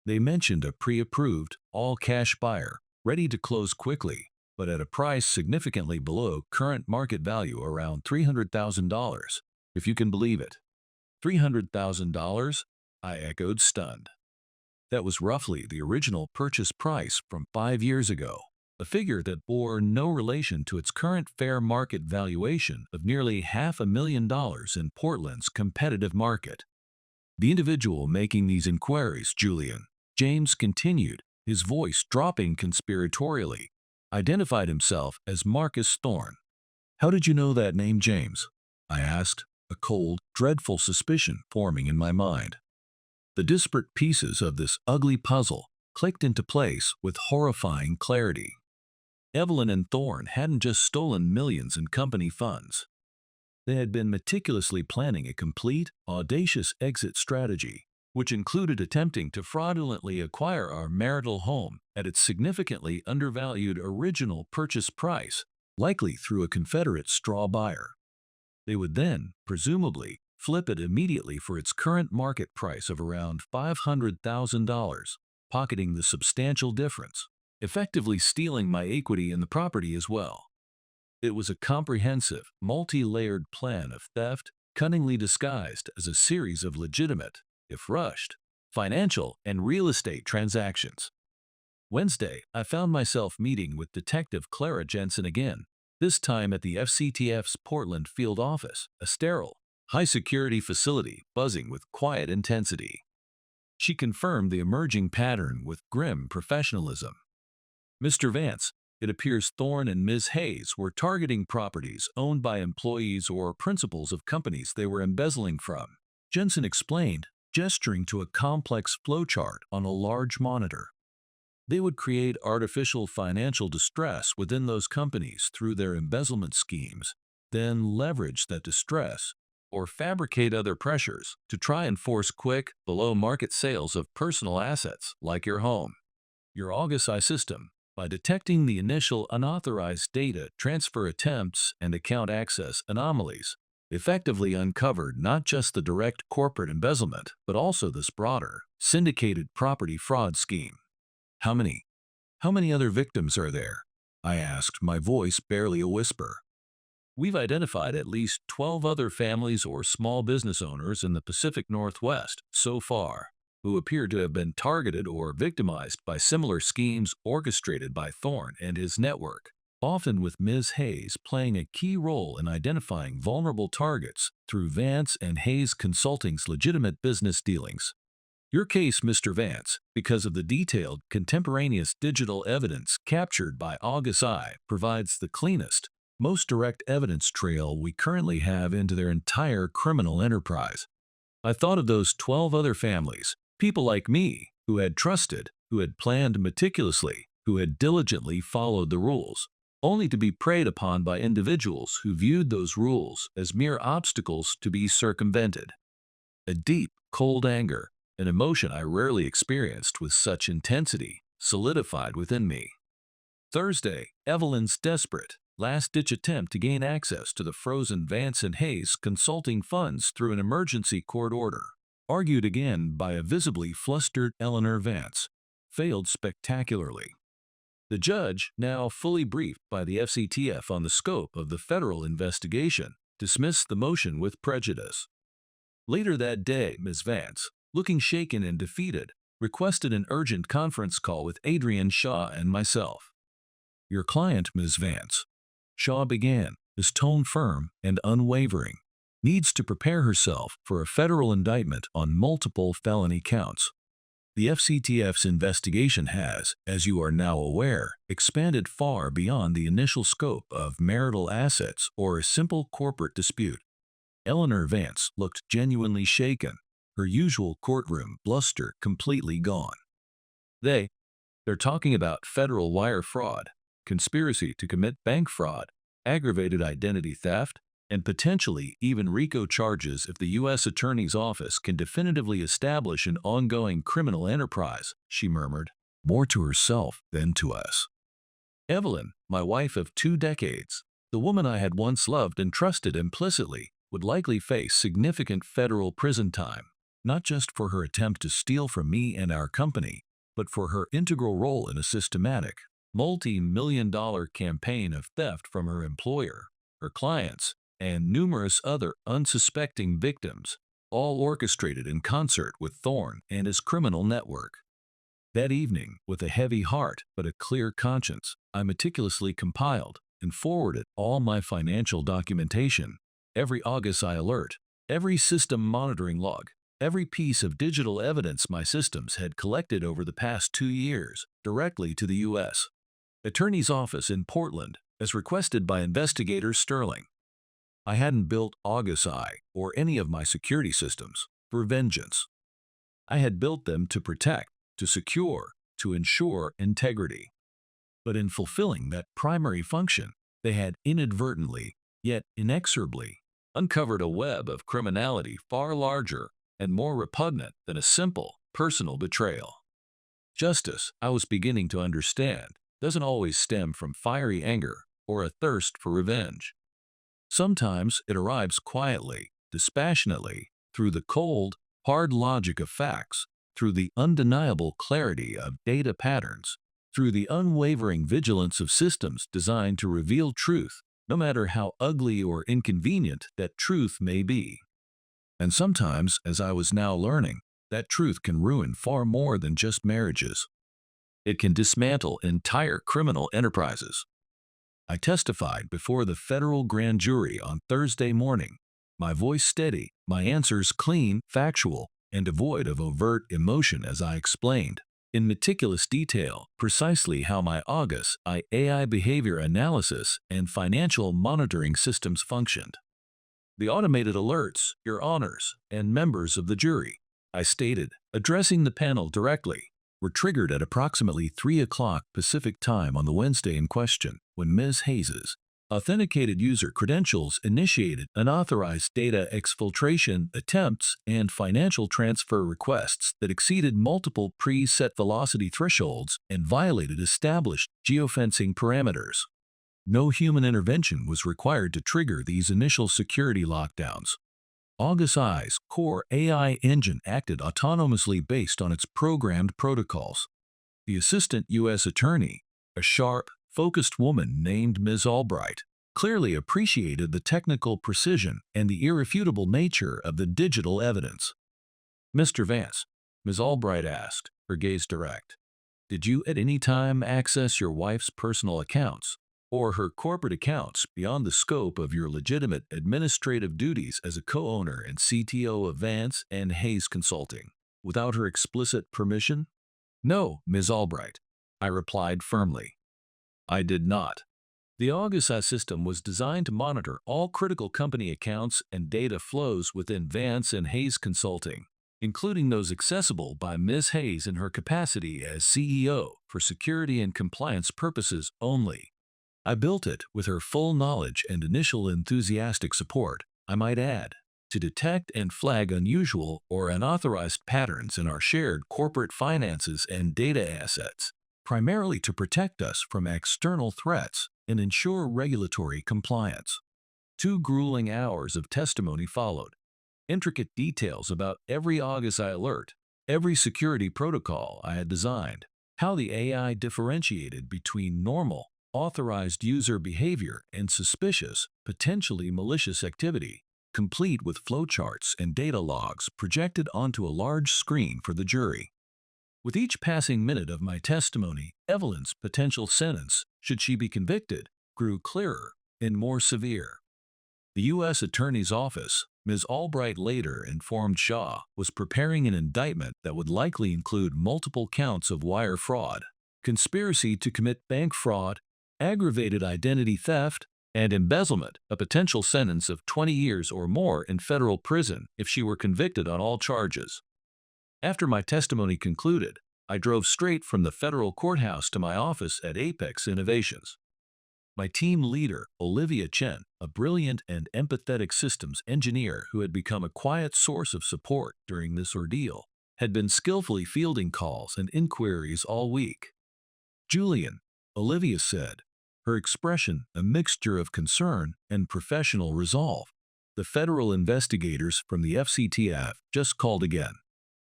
They mentioned a pre-approved, all-cash buyer, ready to close quickly, but at a price significantly below current market value around $300,000, if you can believe it. $300,000? I echoed, stunned. That was roughly the original purchase price from 5 years ago, a figure that bore no relation to its current fair market valuation of nearly $500,000 in Portland's competitive market. The individual making these inquiries, Julian, James continued, his voice dropping conspiratorially, identified himself as Marcus Thorne. How did you know that name, James? I asked, a cold, dreadful suspicion forming in my mind. The disparate pieces of this ugly puzzle clicked into place with horrifying clarity. Evelyn and Thorne hadn't just stolen millions in company funds. They had been meticulously planning a complete, audacious exit strategy, which included attempting to fraudulently acquire our marital home at its significantly undervalued original purchase price, likely through a Confederate straw buyer. They would then, presumably, flip it immediately for its current market price of around $500,000, pocketing the substantial difference, effectively stealing my equity in the property as well. It was a comprehensive, multi-layered plan of theft, cunningly disguised as a series of legitimate, if rushed, financial and real estate transactions. Wednesday, I found myself meeting with Detective Clara Jensen again, this time at the FCTF's Portland field office, a sterile, high-security facility buzzing with quiet intensity. She confirmed the emerging pattern with grim professionalism. Mr. Vance, it appears Thorne and Ms. Hayes were targeting properties owned by employees or principals of companies they were embezzling from, Jensen explained, gesturing to a complex flowchart on a large monitor. They would create artificial financial distress within those companies through their embezzlement schemes, then leverage that distress or fabricate other pressures to try and force quick, below-market sales of personal assets like your home. Your AugusI system, by detecting the initial unauthorized data transfer attempts and account access anomalies, effectively uncovered not just the direct corporate embezzlement, but also this broader, syndicated property fraud scheme. How many other victims are there? I asked, my voice barely a whisper. We've identified at least 12 other families or small business owners in the Pacific Northwest so far, who appear to have been targeted or victimized by similar schemes orchestrated by Thorne and his network, often with Ms. Hayes playing a key role in identifying vulnerable targets through Vance and Hayes Consulting's legitimate business dealings. Your case, Mr. Vance, because of the detailed, contemporaneous digital evidence captured by AugusI, provides the cleanest, most direct evidence trail we currently have into their entire criminal enterprise. I thought of those 12 other families, people like me, who had trusted, who had planned meticulously, who had diligently followed the rules, only to be preyed upon by individuals who viewed those rules as mere obstacles to be circumvented. A deep, cold anger, an emotion I rarely experienced with such intensity, solidified within me. Thursday, Evelyn's desperate, last-ditch attempt to gain access to the frozen Vance and Hayes Consulting funds through an emergency court order, argued again by a visibly flustered Eleanor Vance, failed spectacularly. The judge, now fully briefed by the FCTF on the scope of the federal investigation, dismissed the motion with prejudice. Later that day, Ms. Vance, looking shaken and defeated, requested an urgent conference call with Adrian Shaw and myself. "Your client, Ms. Vance," Shaw began, his tone firm and unwavering, "needs to prepare herself for a federal indictment on multiple felony counts. The FCTF's investigation has, as you are now aware, expanded far beyond the initial scope of marital assets or a simple corporate dispute." Eleanor Vance looked genuinely shaken, her usual courtroom bluster completely gone. They're talking about federal wire fraud, conspiracy to commit bank fraud, aggravated identity theft, and potentially even RICO charges if the U.S. Attorney's Office can definitively establish an ongoing criminal enterprise, she murmured, more to herself than to us. Evelyn, my wife of 2 decades, the woman I had once loved and trusted implicitly, would likely face significant federal prison time, not just for her attempt to steal from me and our company, but for her integral role in a systematic, multi-million-dollar campaign of theft from her employer, her clients, and numerous other unsuspecting victims, all orchestrated in concert with Thorne and his criminal network. That evening, with a heavy heart but a clear conscience, I meticulously compiled and forwarded all my financial documentation, every AugusI alert, every system monitoring log, every piece of digital evidence my systems had collected over the past 2 years, directly to the U.S. Attorney's Office in Portland, as requested by investigator Sterling. I hadn't built AugusI or any of my security systems for vengeance. I had built them to protect, to secure, to ensure integrity. But in fulfilling that primary function, they had inadvertently, yet inexorably, uncovered a web of criminality far larger and more repugnant than a simple, personal betrayal. Justice, I was beginning to understand, doesn't always stem from fiery anger or a thirst for revenge. Sometimes it arrives quietly, dispassionately, through the cold, hard logic of facts, through the undeniable clarity of data patterns, through the unwavering vigilance of systems designed to reveal truth, no matter how ugly or inconvenient that truth may be. And sometimes, as I was now learning, that truth can ruin far more than just marriages. It can dismantle entire criminal enterprises. I testified before the federal grand jury on Thursday morning, my voice steady, my answers clean, factual, and devoid of overt emotion as I explained, in meticulous detail, precisely how my AugusI AI behavior analysis and financial monitoring systems functioned. "The automated alerts, Your Honors, and members of the jury," I stated, addressing the panel directly, were triggered at approximately 3 o'clock Pacific time on the Wednesday in question, when Ms. Hayes's authenticated user credentials initiated unauthorized data exfiltration attempts and financial transfer requests that exceeded multiple pre-set velocity thresholds and violated established geofencing parameters. No human intervention was required to trigger these initial security lockdowns. AugusI's core AI engine acted autonomously based on its programmed protocols. The assistant U.S. attorney, a sharp, focused woman named Ms. Albright, clearly appreciated the technical precision and the irrefutable nature of the digital evidence. "Mr. Vance," Ms. Albright asked, her gaze direct, "did you at any time access your wife's personal accounts or her corporate accounts beyond the scope of your legitimate administrative duties as a co-owner and CTO of Vance and Hayes Consulting, without her explicit permission?" "No, Ms. Albright," I replied firmly. I did not. The AugusI system was designed to monitor all critical company accounts and data flows within Vance and Hayes Consulting, including those accessible by Ms. Hayes in her capacity as CEO for security and compliance purposes only. I built it with her full knowledge and initial enthusiastic support, I might add, to detect and flag unusual or unauthorized patterns in our shared corporate finances and data assets, primarily to protect us from external threats and ensure regulatory compliance. 2 grueling hours of testimony followed. Intricate details about every AugusI alert, every security protocol I had designed, how the AI differentiated between normal, authorized user behavior and suspicious, potentially malicious activity, complete with flowcharts and data logs projected onto a large screen for the jury. With each passing minute of my testimony, Evelyn's potential sentence, should she be convicted, grew clearer and more severe. The U.S. Attorney's Office, Ms. Albright later informed Shaw, was preparing an indictment that would likely include multiple counts of wire fraud, conspiracy to commit bank fraud, aggravated identity theft, and embezzlement, a potential sentence of 20 years or more in federal prison if she were convicted on all charges. After my testimony concluded, I drove straight from the federal courthouse to my office at Apex Innovations. My team leader, Olivia Chen, a brilliant and empathetic systems engineer who had become a quiet source of support during this ordeal, had been skillfully fielding calls and inquiries all week. "Julian," Olivia said, her expression a mixture of concern and professional resolve, "the federal investigators from the FCTF just called again.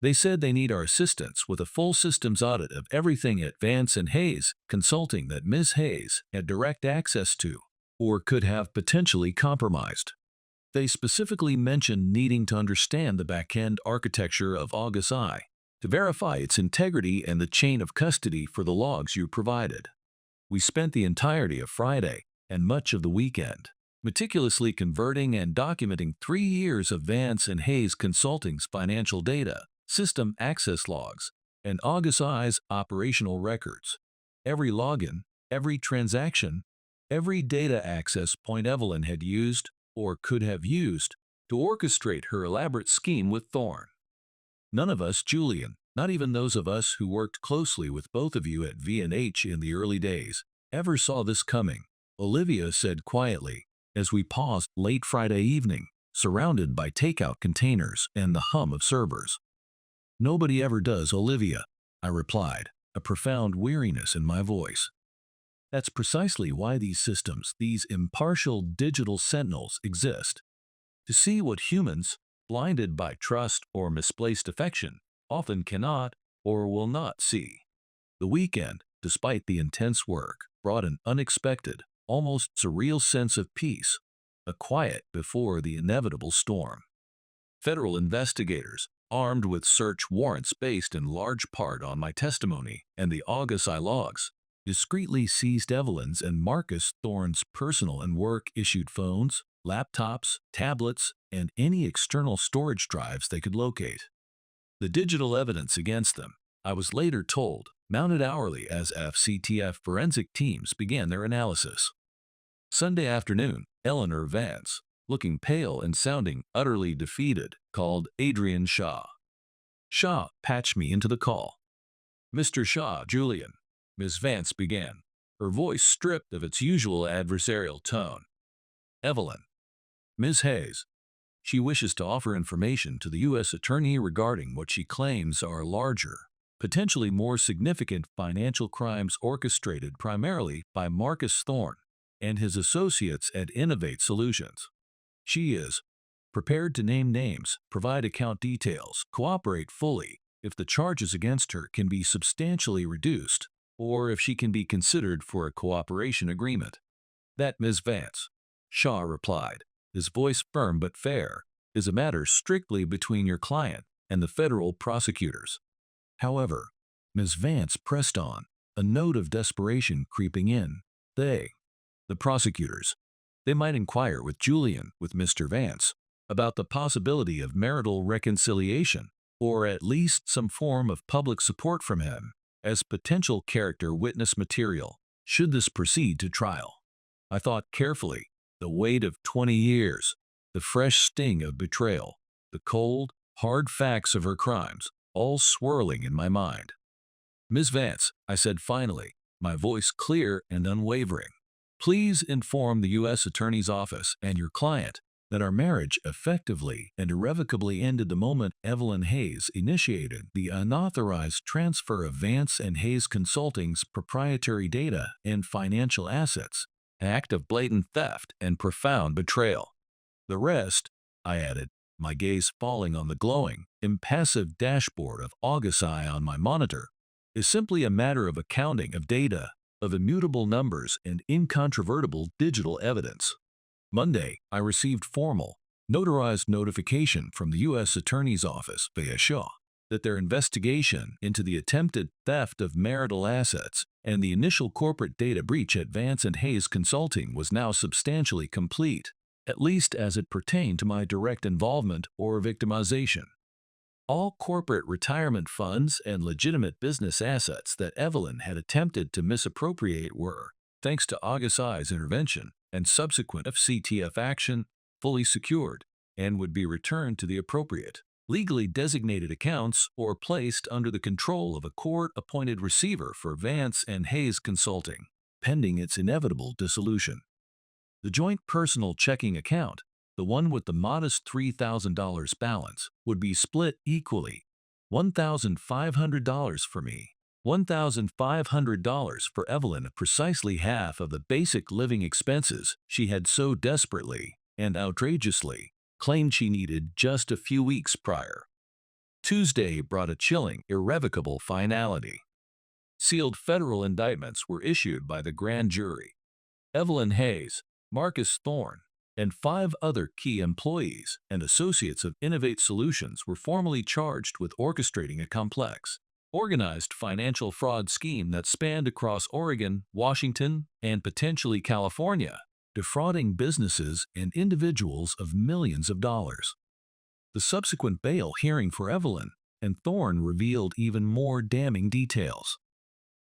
They said they need our assistance with a full systems audit of everything at Vance and Hayes Consulting that Ms. Hayes had direct access to, or could have potentially compromised. They specifically mentioned needing to understand the back-end architecture of August I to verify its integrity and the chain of custody for the logs you provided. We spent the entirety of Friday and much of the weekend meticulously converting and documenting 3 years of Vance and Hayes Consulting's financial data, system access logs, and August I's operational records. Every login, every transaction, every data access point Evelyn had used or could have used to orchestrate her elaborate scheme with Thorne. None of us, Julian, not even those of us who worked closely with both of you at V&H in the early days, ever saw this coming," Olivia said quietly, as we paused late Friday evening, surrounded by takeout containers and the hum of servers. "Nobody ever does, Olivia," I replied, a profound weariness in my voice. "That's precisely why these systems, these impartial digital sentinels, exist. To see what humans, blinded by trust or misplaced affection, often cannot or will not see." The weekend, despite the intense work, brought an unexpected, almost surreal sense of peace, a quiet before the inevitable storm. Federal investigators, armed with search warrants based in large part on my testimony and the August I logs, discreetly seized Evelyn's and Marcus Thorne's personal and work-issued phones, laptops, tablets, and any external storage drives they could locate. The digital evidence against them, I was later told, mounted hourly as FCTF forensic teams began their analysis. Sunday afternoon, Eleanor Vance, looking pale and sounding utterly defeated, called Adrian Shaw. Shaw patched me into the call. "Mr. Shaw, Julian," Ms. Vance began, her voice stripped of its usual adversarial tone. "Evelyn. Ms. Hayes. She wishes to offer information to the U.S. Attorney regarding what she claims are larger, potentially more significant financial crimes orchestrated primarily by Marcus Thorne and his associates at Innovate Solutions. She is prepared to name names, provide account details, cooperate fully if the charges against her can be substantially reduced or if she can be considered for a cooperation agreement." "That, Ms. Vance," Shaw replied, his voice firm but fair, "is a matter strictly between your client and the federal prosecutors." However, Ms. Vance pressed on, a note of desperation creeping in. The prosecutors, they might inquire with Julian, with Mr. Vance, about the possibility of marital reconciliation, or at least some form of public support from him, as potential character witness material, should this proceed to trial. I thought carefully, the weight of 20 years, the fresh sting of betrayal, the cold, hard facts of her crimes, all swirling in my mind. "Ms. Vance," I said finally, my voice clear and unwavering, "please inform the U.S. Attorney's Office and your client that our marriage effectively and irrevocably ended the moment Evelyn Hayes initiated the unauthorized transfer of Vance and Hayes Consulting's proprietary data and financial assets, an act of blatant theft and profound betrayal. The rest," I added, my gaze falling on the glowing, impassive dashboard of August I on my monitor, "is simply a matter of accounting of data, of immutable numbers and incontrovertible digital evidence." Monday, I received formal, notarized notification from the U.S. Attorney's Office via Shaw that their investigation into the attempted theft of marital assets and the initial corporate data breach at Vance and Hayes Consulting was now substantially complete, at least as it pertained to my direct involvement or victimization. All corporate retirement funds and legitimate business assets that Evelyn had attempted to misappropriate were, thanks to August I's intervention and subsequent FCTF action, fully secured and would be returned to the appropriate, legally designated accounts or placed under the control of a court-appointed receiver for Vance and Hayes Consulting, pending its inevitable dissolution. The joint personal checking account, the one with the modest $3,000 balance, would be split equally, $1,500 for me, $1,500 for Evelyn, precisely half of the basic living expenses she had so desperately and outrageously claimed she needed just a few weeks prior. Tuesday brought a chilling, irrevocable finality. Sealed federal indictments were issued by the grand jury. Evelyn Hayes, Marcus Thorne, and 5 other key employees and associates of Innovate Solutions were formally charged with orchestrating a complex, organized financial fraud scheme that spanned across Oregon, Washington, and potentially California, defrauding businesses and individuals of millions of dollars. The subsequent bail hearing for Evelyn and Thorne revealed even more damning details.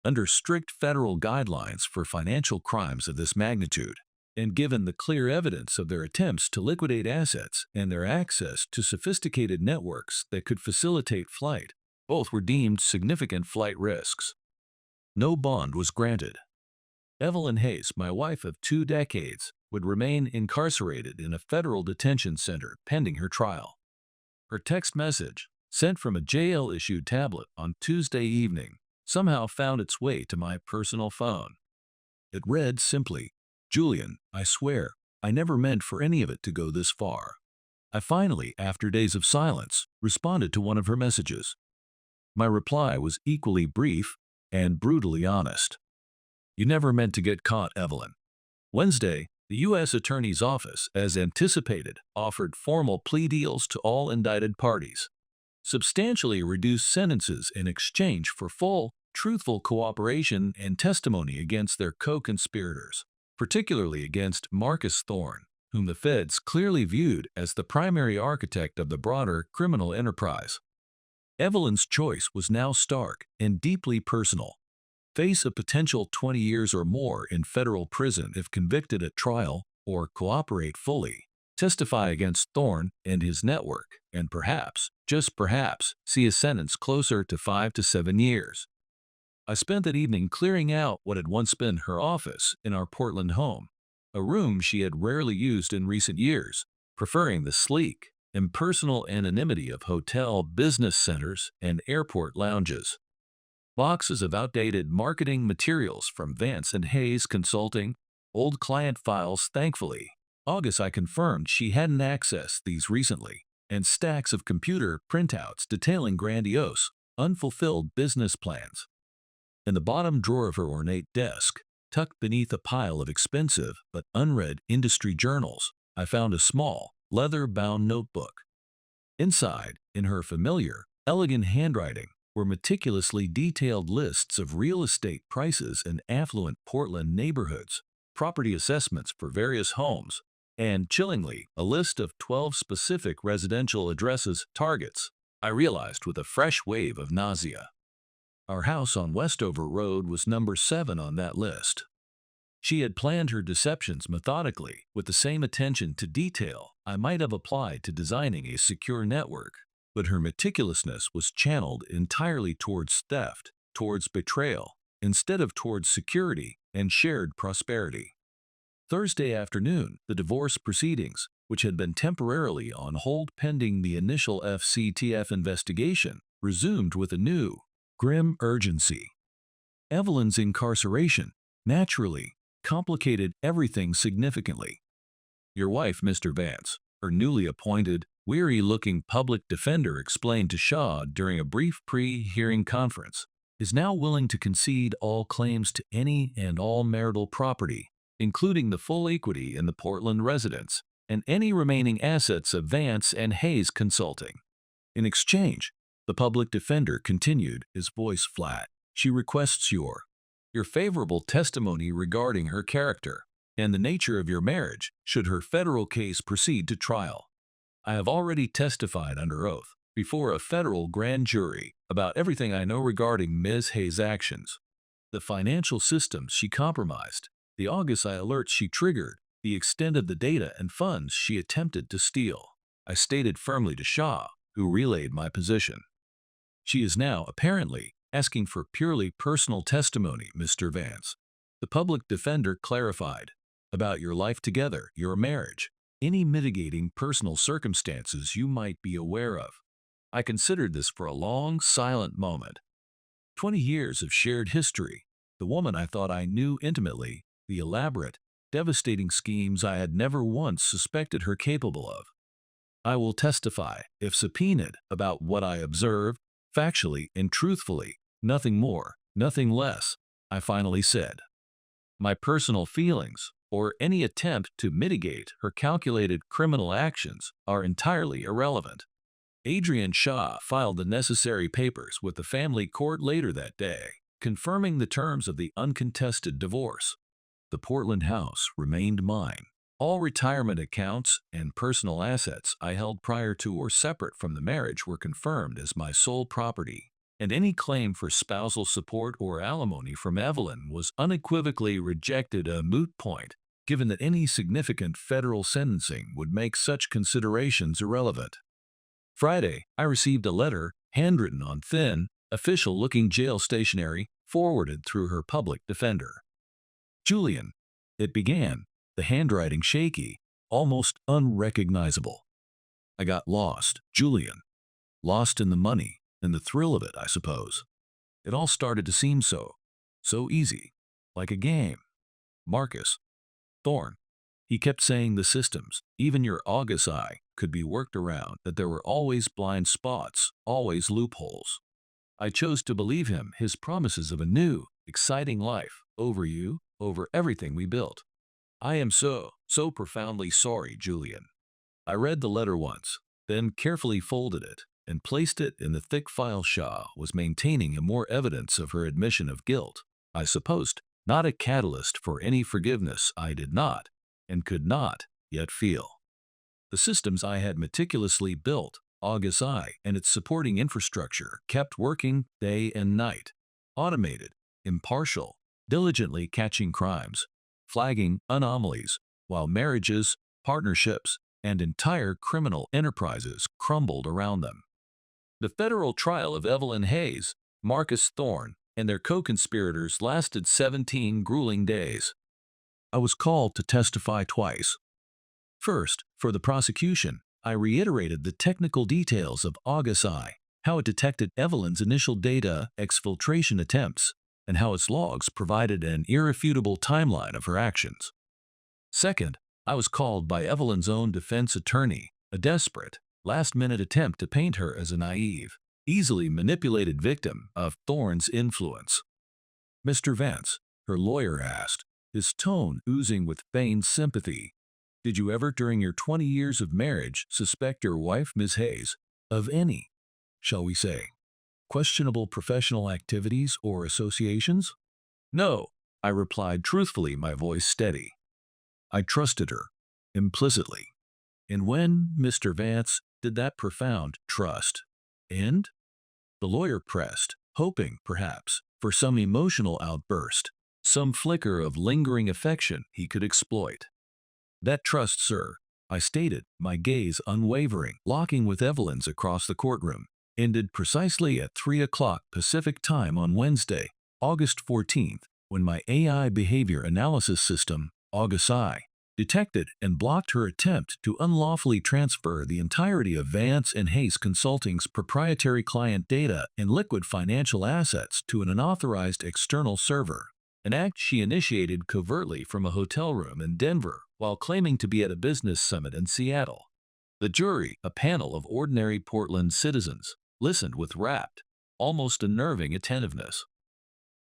Under strict federal guidelines for financial crimes of this magnitude, and given the clear evidence of their attempts to liquidate assets and their access to sophisticated networks that could facilitate flight, both were deemed significant flight risks. No bond was granted. Evelyn Hayes, my wife of 2 decades, would remain incarcerated in a federal detention center pending her trial. Her text message, sent from a jail-issued tablet on Tuesday evening, somehow found its way to my personal phone. It read simply, "Julian, I swear, I never meant for any of it to go this far." I finally, after days of silence, responded to one of her messages. My reply was equally brief and brutally honest. "You never meant to get caught, Evelyn." Wednesday, the U.S. Attorney's Office, as anticipated, offered formal plea deals to all indicted parties, substantially reduced sentences in exchange for full, truthful cooperation and testimony against their co-conspirators, particularly against Marcus Thorne, whom the feds clearly viewed as the primary architect of the broader criminal enterprise. Evelyn's choice was now stark and deeply personal. Face a potential 20 years or more in federal prison if convicted at trial, or cooperate fully, testify against Thorne and his network, and perhaps, just perhaps, see a sentence closer to 5 to 7 years. I spent that evening clearing out what had once been her office in our Portland home, a room she had rarely used in recent years, preferring the sleek, impersonal anonymity of hotel business centers and airport lounges. Boxes of outdated marketing materials from Vance and Hayes Consulting, old client files, thankfully. August, I confirmed she hadn't accessed these recently, and stacks of computer printouts detailing grandiose, unfulfilled business plans. In the bottom drawer of her ornate desk, tucked beneath a pile of expensive but unread industry journals, I found a small, leather-bound notebook. Inside, in her familiar, elegant handwriting, were meticulously detailed lists of real estate prices in affluent Portland neighborhoods, property assessments for various homes, and, chillingly, a list of 12 specific residential addresses targets. I realized with a fresh wave of nausea. Our house on Westover Road was number 7 on that list. She had planned her deceptions methodically, with the same attention to detail I might have applied to designing a secure network, but her meticulousness was channeled entirely towards theft, towards betrayal, instead of towards security and shared prosperity. Thursday afternoon, the divorce proceedings, which had been temporarily on hold pending the initial FCTF investigation, resumed with a new, grim urgency. Evelyn's incarceration, naturally, complicated everything significantly. Your wife, Mr. Vance, her newly appointed, weary-looking public defender, explained to Shaw during a brief pre-hearing conference, is now willing to concede all claims to any and all marital property, including the full equity in the Portland residence, and any remaining assets of Vance and Hayes Consulting. In exchange, the public defender continued, his voice flat. She requests your favorable testimony regarding her character and the nature of your marriage should her federal case proceed to trial. I have already testified under oath before a federal grand jury about everything I know regarding Ms. Hayes' actions. The financial systems she compromised, the August I alerts she triggered, the extent of the data and funds she attempted to steal. I stated firmly to Shaw, who relayed my position. She is now, apparently, asking for purely personal testimony, Mr. Vance. The public defender clarified. About your life together, your marriage, any mitigating personal circumstances you might be aware of. I considered this for a long, silent moment. 20 years of shared history, the woman I thought I knew intimately, the elaborate, devastating schemes I had never once suspected her capable of. I will testify, if subpoenaed, about what I observed, factually and truthfully, nothing more, nothing less, I finally said. My personal feelings, or any attempt to mitigate her calculated criminal actions, are entirely irrelevant. Adrian Shaw filed the necessary papers with the family court later that day, confirming the terms of the uncontested divorce. The Portland house remained mine. All retirement accounts and personal assets I held prior to or separate from the marriage were confirmed as my sole property, and any claim for spousal support or alimony from Evelyn was unequivocally rejected, a moot point, given that any significant federal sentencing would make such considerations irrelevant. Friday, I received a letter, handwritten on thin, official-looking jail stationery, forwarded through her public defender. Julian, it began, the handwriting shaky, almost unrecognizable. I got lost, Julian. Lost in the money, and the thrill of it, I suppose. It all started to seem so easy, like a game. Marcus Thorne. He kept saying the systems, even your August eye, could be worked around, that there were always blind spots, always loopholes. I chose to believe him, his promises of a new, exciting life, over you, over everything we built. I am so profoundly sorry, Julian. I read the letter once, then carefully folded it, and placed it in the thick file. Shaw was maintaining a more evidence of her admission of guilt, I supposed, not a catalyst for any forgiveness I did not, and could not, yet feel. The systems I had meticulously built, August I and its supporting infrastructure, kept working day and night, automated, impartial, diligently catching crimes, flagging anomalies, while marriages, partnerships, and entire criminal enterprises crumbled around them. The federal trial of Evelyn Hayes, Marcus Thorne, and their co-conspirators lasted 17 grueling days. I was called to testify twice. First, for the prosecution, I reiterated the technical details of August I, how it detected Evelyn's initial data exfiltration attempts, and how its logs provided an irrefutable timeline of her actions. Second, I was called by Evelyn's own defense attorney, a desperate, last-minute attempt to paint her as a naive, easily manipulated victim of Thorne's influence. Mr. Vance, her lawyer asked, his tone oozing with feigned sympathy, did you ever during your 20 years of marriage suspect your wife, Miss Hayes, of any, shall we say, questionable professional activities or associations? No, I replied truthfully, my voice steady. I trusted her, implicitly. And when, Mr. Vance, did that profound trust end? The lawyer pressed, hoping, perhaps, for some emotional outburst, some flicker of lingering affection he could exploit. That trust, sir, I stated, my gaze unwavering, locking with Evelyn's across the courtroom, ended precisely at 3 o'clock Pacific time on Wednesday, August 14th, when my AI behavior analysis system, August I, detected and blocked her attempt to unlawfully transfer the entirety of Vance and Hayes Consulting's proprietary client data and liquid financial assets to an unauthorized external server, an act she initiated covertly from a hotel room in Denver while claiming to be at a business summit in Seattle. The jury, a panel of ordinary Portland citizens, listened with rapt, almost unnerving attentiveness.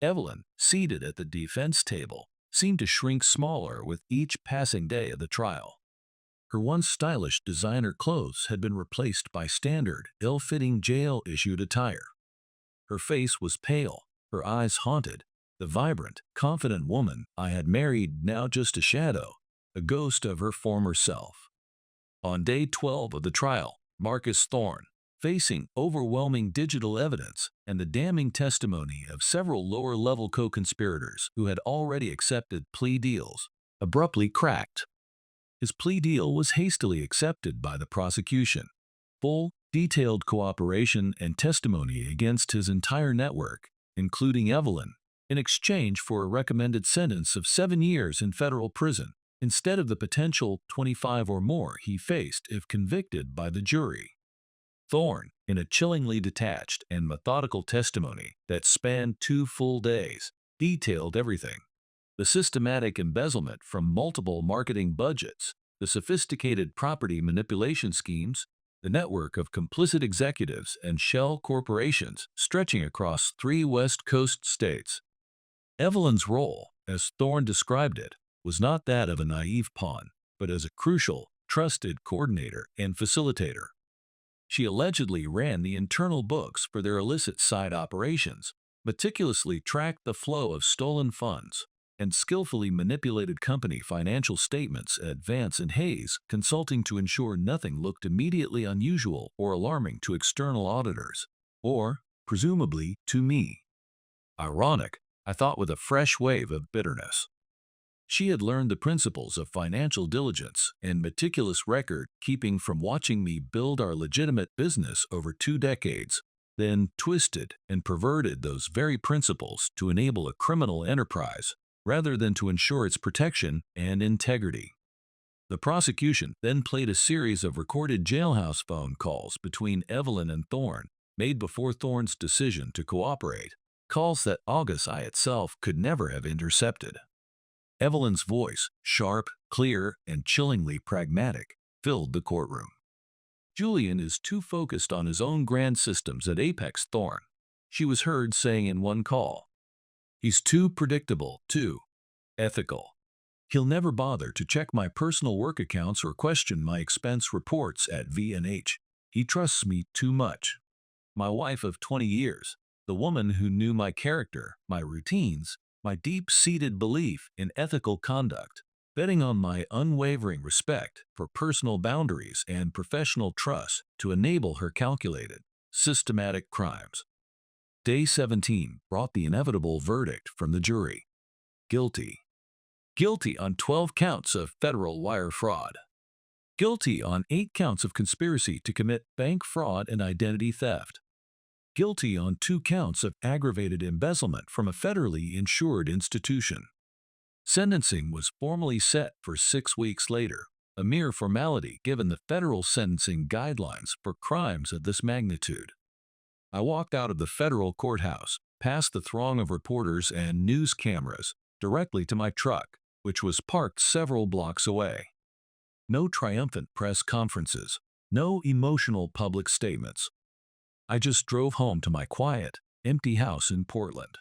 Evelyn, seated at the defense table, seemed to shrink smaller with each passing day of the trial. Her once stylish designer clothes had been replaced by standard, ill-fitting jail-issued attire. Her face was pale, her eyes haunted. The vibrant, confident woman I had married now just a shadow, a ghost of her former self. On day 12 of the trial, Marcus Thorne, facing overwhelming digital evidence and the damning testimony of several lower-level co-conspirators who had already accepted plea deals, abruptly cracked. His plea deal was hastily accepted by the prosecution. Full, detailed cooperation and testimony against his entire network, including Evelyn, in exchange for a recommended sentence of 7 years in federal prison, instead of the potential 25 or more he faced if convicted by the jury. Thorne, in a chillingly detached and methodical testimony that spanned 2 full days, detailed everything. The systematic embezzlement from multiple marketing budgets, the sophisticated property manipulation schemes, the network of complicit executives and shell corporations stretching across 3 West Coast states. Evelyn's role, as Thorne described it, was not that of a naive pawn, but as a crucial, trusted coordinator and facilitator. She allegedly ran the internal books for their illicit side operations, meticulously tracked the flow of stolen funds, and skillfully manipulated company financial statements at Vance and Hayes Consulting to ensure nothing looked immediately unusual or alarming to external auditors, or, presumably, to me. Ironic, I thought with a fresh wave of bitterness. She had learned the principles of financial diligence and meticulous record-keeping from watching me build our legitimate business over 2 decades, then twisted and perverted those very principles to enable a criminal enterprise, rather than to ensure its protection and integrity. The prosecution then played a series of recorded jailhouse phone calls between Evelyn and Thorne, made before Thorne's decision to cooperate, calls that August I itself could never have intercepted. Evelyn's voice, sharp, clear, and chillingly pragmatic, filled the courtroom. "Julian is too focused on his own grand systems at Apex, Thorne," she was heard saying in one call. "He's too predictable, too ethical. He'll never bother to check my personal work accounts or question my expense reports at V&H. He trusts me too much." My wife of 20 years, the woman who knew my character, my routines, my deep-seated belief in ethical conduct, betting on my unwavering respect for personal boundaries and professional trust to enable her calculated, systematic crimes. Day 17 brought the inevitable verdict from the jury. Guilty. Guilty on 12 counts of federal wire fraud. Guilty on 8 counts of conspiracy to commit bank fraud and identity theft. Guilty on 2 counts of aggravated embezzlement from a federally insured institution. Sentencing was formally set for 6 weeks later, a mere formality given the federal sentencing guidelines for crimes of this magnitude. I walked out of the federal courthouse, past the throng of reporters and news cameras, directly to my truck, which was parked several blocks away. No triumphant press conferences, no emotional public statements. I just drove home to my quiet, empty house in Portland.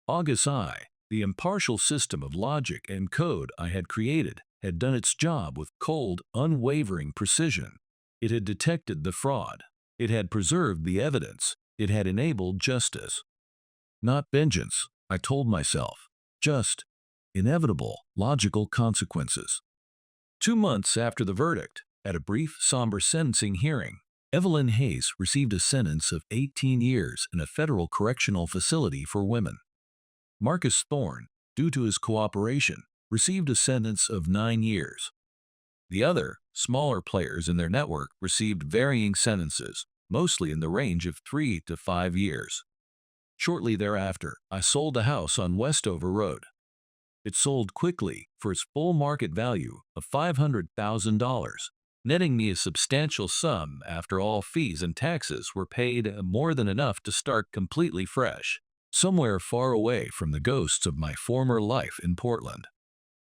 August I, the impartial system of logic and code I had created, had done its job with cold, unwavering precision. It had detected the fraud. It had preserved the evidence. It had enabled justice. Not vengeance, I told myself, just inevitable, logical consequences. 2 months after the verdict, at a brief, somber sentencing hearing, Evelyn Hayes received a sentence of 18 years in a federal correctional facility for women. Marcus Thorne, due to his cooperation, received a sentence of 9 years. The other, smaller players in their network received varying sentences, mostly in the range of 3 to 5 years. Shortly thereafter, I sold a house on Westover Road. It sold quickly for its full market value of $500,000. Netting me a substantial sum after all fees and taxes were paid, more than enough to start completely fresh, somewhere far away from the ghosts of my former life in Portland.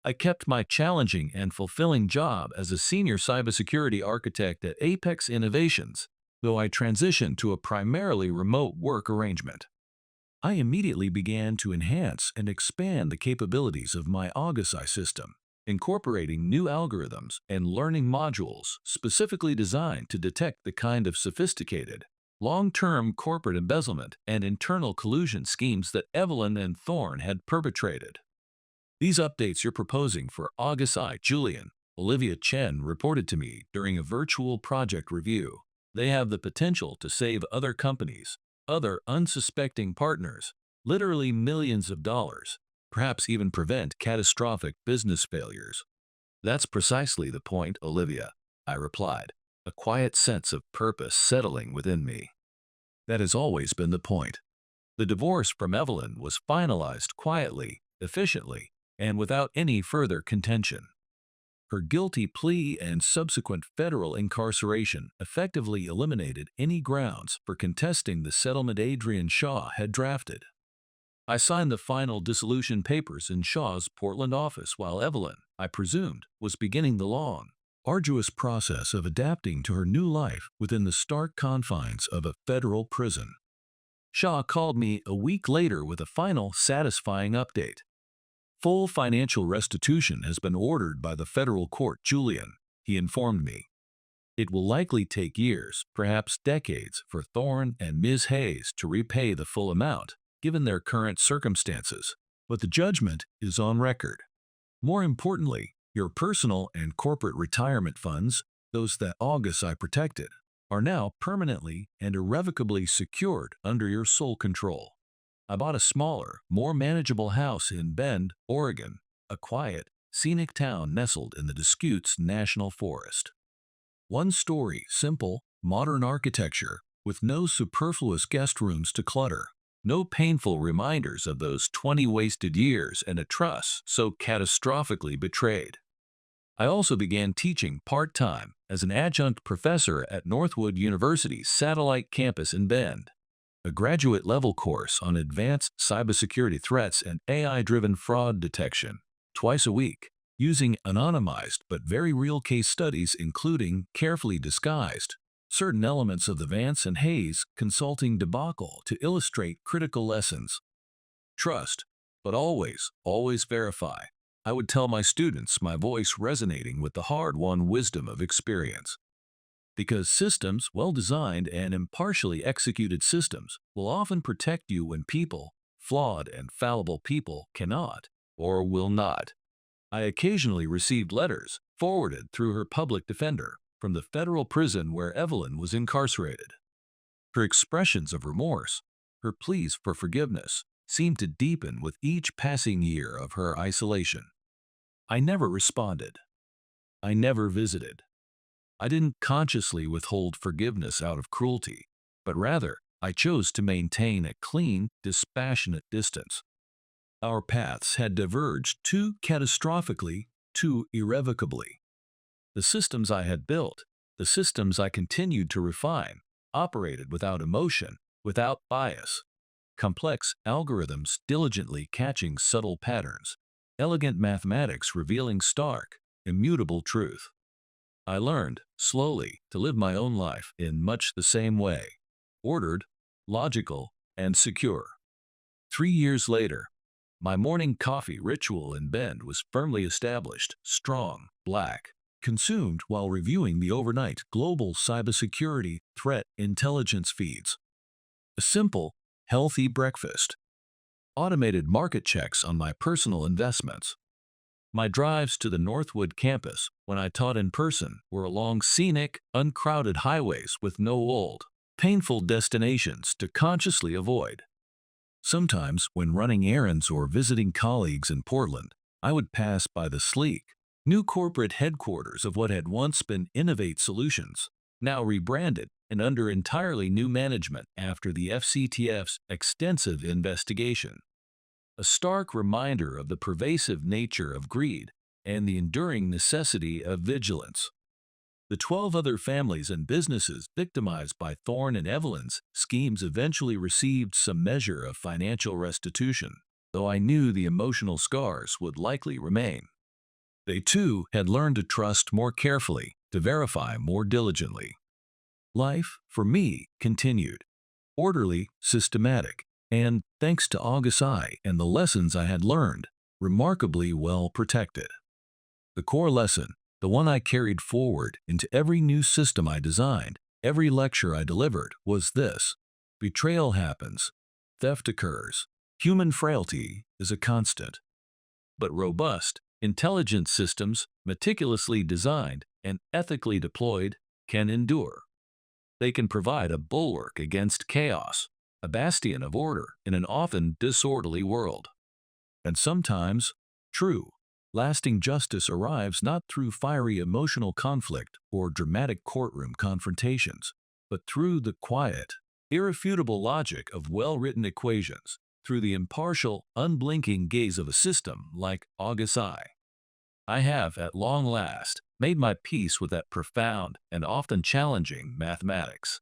I kept my challenging and fulfilling job as a senior cybersecurity architect at Apex Innovations, though I transitioned to a primarily remote work arrangement. I immediately began to enhance and expand the capabilities of my August system, incorporating new algorithms and learning modules specifically designed to detect the kind of sophisticated, long-term corporate embezzlement and internal collusion schemes that Evelyn and Thorne had perpetrated. These updates you're proposing for August I. Julian, Olivia Chen reported to me during a virtual project review. They have the potential to save other companies, other unsuspecting partners, literally millions of dollars, perhaps even prevent catastrophic business failures. That's precisely the point, Olivia, I replied, a quiet sense of purpose settling within me. That has always been the point. The divorce from Evelyn was finalized quietly, efficiently, and without any further contention. Her guilty plea and subsequent federal incarceration effectively eliminated any grounds for contesting the settlement Adrian Shaw had drafted. I signed the final dissolution papers in Shaw's Portland office while Evelyn, I presumed, was beginning the long, arduous process of adapting to her new life within the stark confines of a federal prison. Shaw called me a week later with a final, satisfying update. Full financial restitution has been ordered by the federal court, Julian, he informed me. It will likely take years, perhaps decades, for Thorne and Ms. Hayes to repay the full amount, given their current circumstances, but the judgment is on record. More importantly, your personal and corporate retirement funds, those that August I protected, are now permanently and irrevocably secured under your sole control. I bought a smaller, more manageable house in Bend, Oregon, a quiet, scenic town nestled in the Deschutes National Forest. One-story, simple, modern architecture with no superfluous guest rooms to clutter, no painful reminders of those 20 wasted years and a trust so catastrophically betrayed. I also began teaching part-time as an adjunct professor at Northwood University's satellite campus in Bend, a graduate-level course on advanced cybersecurity threats and AI-driven fraud detection, twice a week, using anonymized but very real case studies including, carefully disguised, certain elements of the Vance and Hayes consulting debacle to illustrate critical lessons. Trust, but always, always verify. I would tell my students, my voice resonating with the hard-won wisdom of experience. Because systems, well-designed and impartially executed systems, will often protect you when people, flawed and fallible people, cannot or will not. I occasionally received letters, forwarded through her public defender, from the federal prison where Evelyn was incarcerated. Her expressions of remorse, her pleas for forgiveness, seemed to deepen with each passing year of her isolation. I never responded. I never visited. I didn't consciously withhold forgiveness out of cruelty, but rather I chose to maintain a clean, dispassionate distance. Our paths had diverged too catastrophically, too irrevocably. The systems I had built, the systems I continued to refine, operated without emotion, without bias. Complex algorithms diligently catching subtle patterns, elegant mathematics revealing stark, immutable truth. I learned, slowly, to live my own life in much the same way, ordered, logical, and secure. 3 years later, my morning coffee ritual in Bend was firmly established, strong, black, consumed while reviewing the overnight global cybersecurity threat intelligence feeds. A simple, healthy breakfast. Automated market checks on my personal investments. My drives to the Northwood campus, when I taught in person, were along scenic, uncrowded highways with no old, painful destinations to consciously avoid. Sometimes, when running errands or visiting colleagues in Portland, I would pass by the sleek, new corporate headquarters of what had once been Innovate Solutions, now rebranded and under entirely new management after the FCTF's extensive investigation. A stark reminder of the pervasive nature of greed and the enduring necessity of vigilance. The 12 other families and businesses victimized by Thorne and Evelyn's schemes eventually received some measure of financial restitution, though I knew the emotional scars would likely remain. They too had learned to trust more carefully, to verify more diligently. Life, for me, continued, orderly, systematic, and, thanks to August I and the lessons I had learned, remarkably well protected. The core lesson, the one I carried forward into every new system I designed, every lecture I delivered, was this: betrayal happens, theft occurs, human frailty is a constant. But robust, intelligent systems, meticulously designed and ethically deployed, can endure. They can provide a bulwark against chaos, a bastion of order in an often disorderly world. And sometimes, true, lasting justice arrives not through fiery emotional conflict or dramatic courtroom confrontations, but through the quiet, irrefutable logic of well-written equations, through the impartial, unblinking gaze of a system like August Eye. I have, at long last, made my peace with that profound and often challenging mathematics.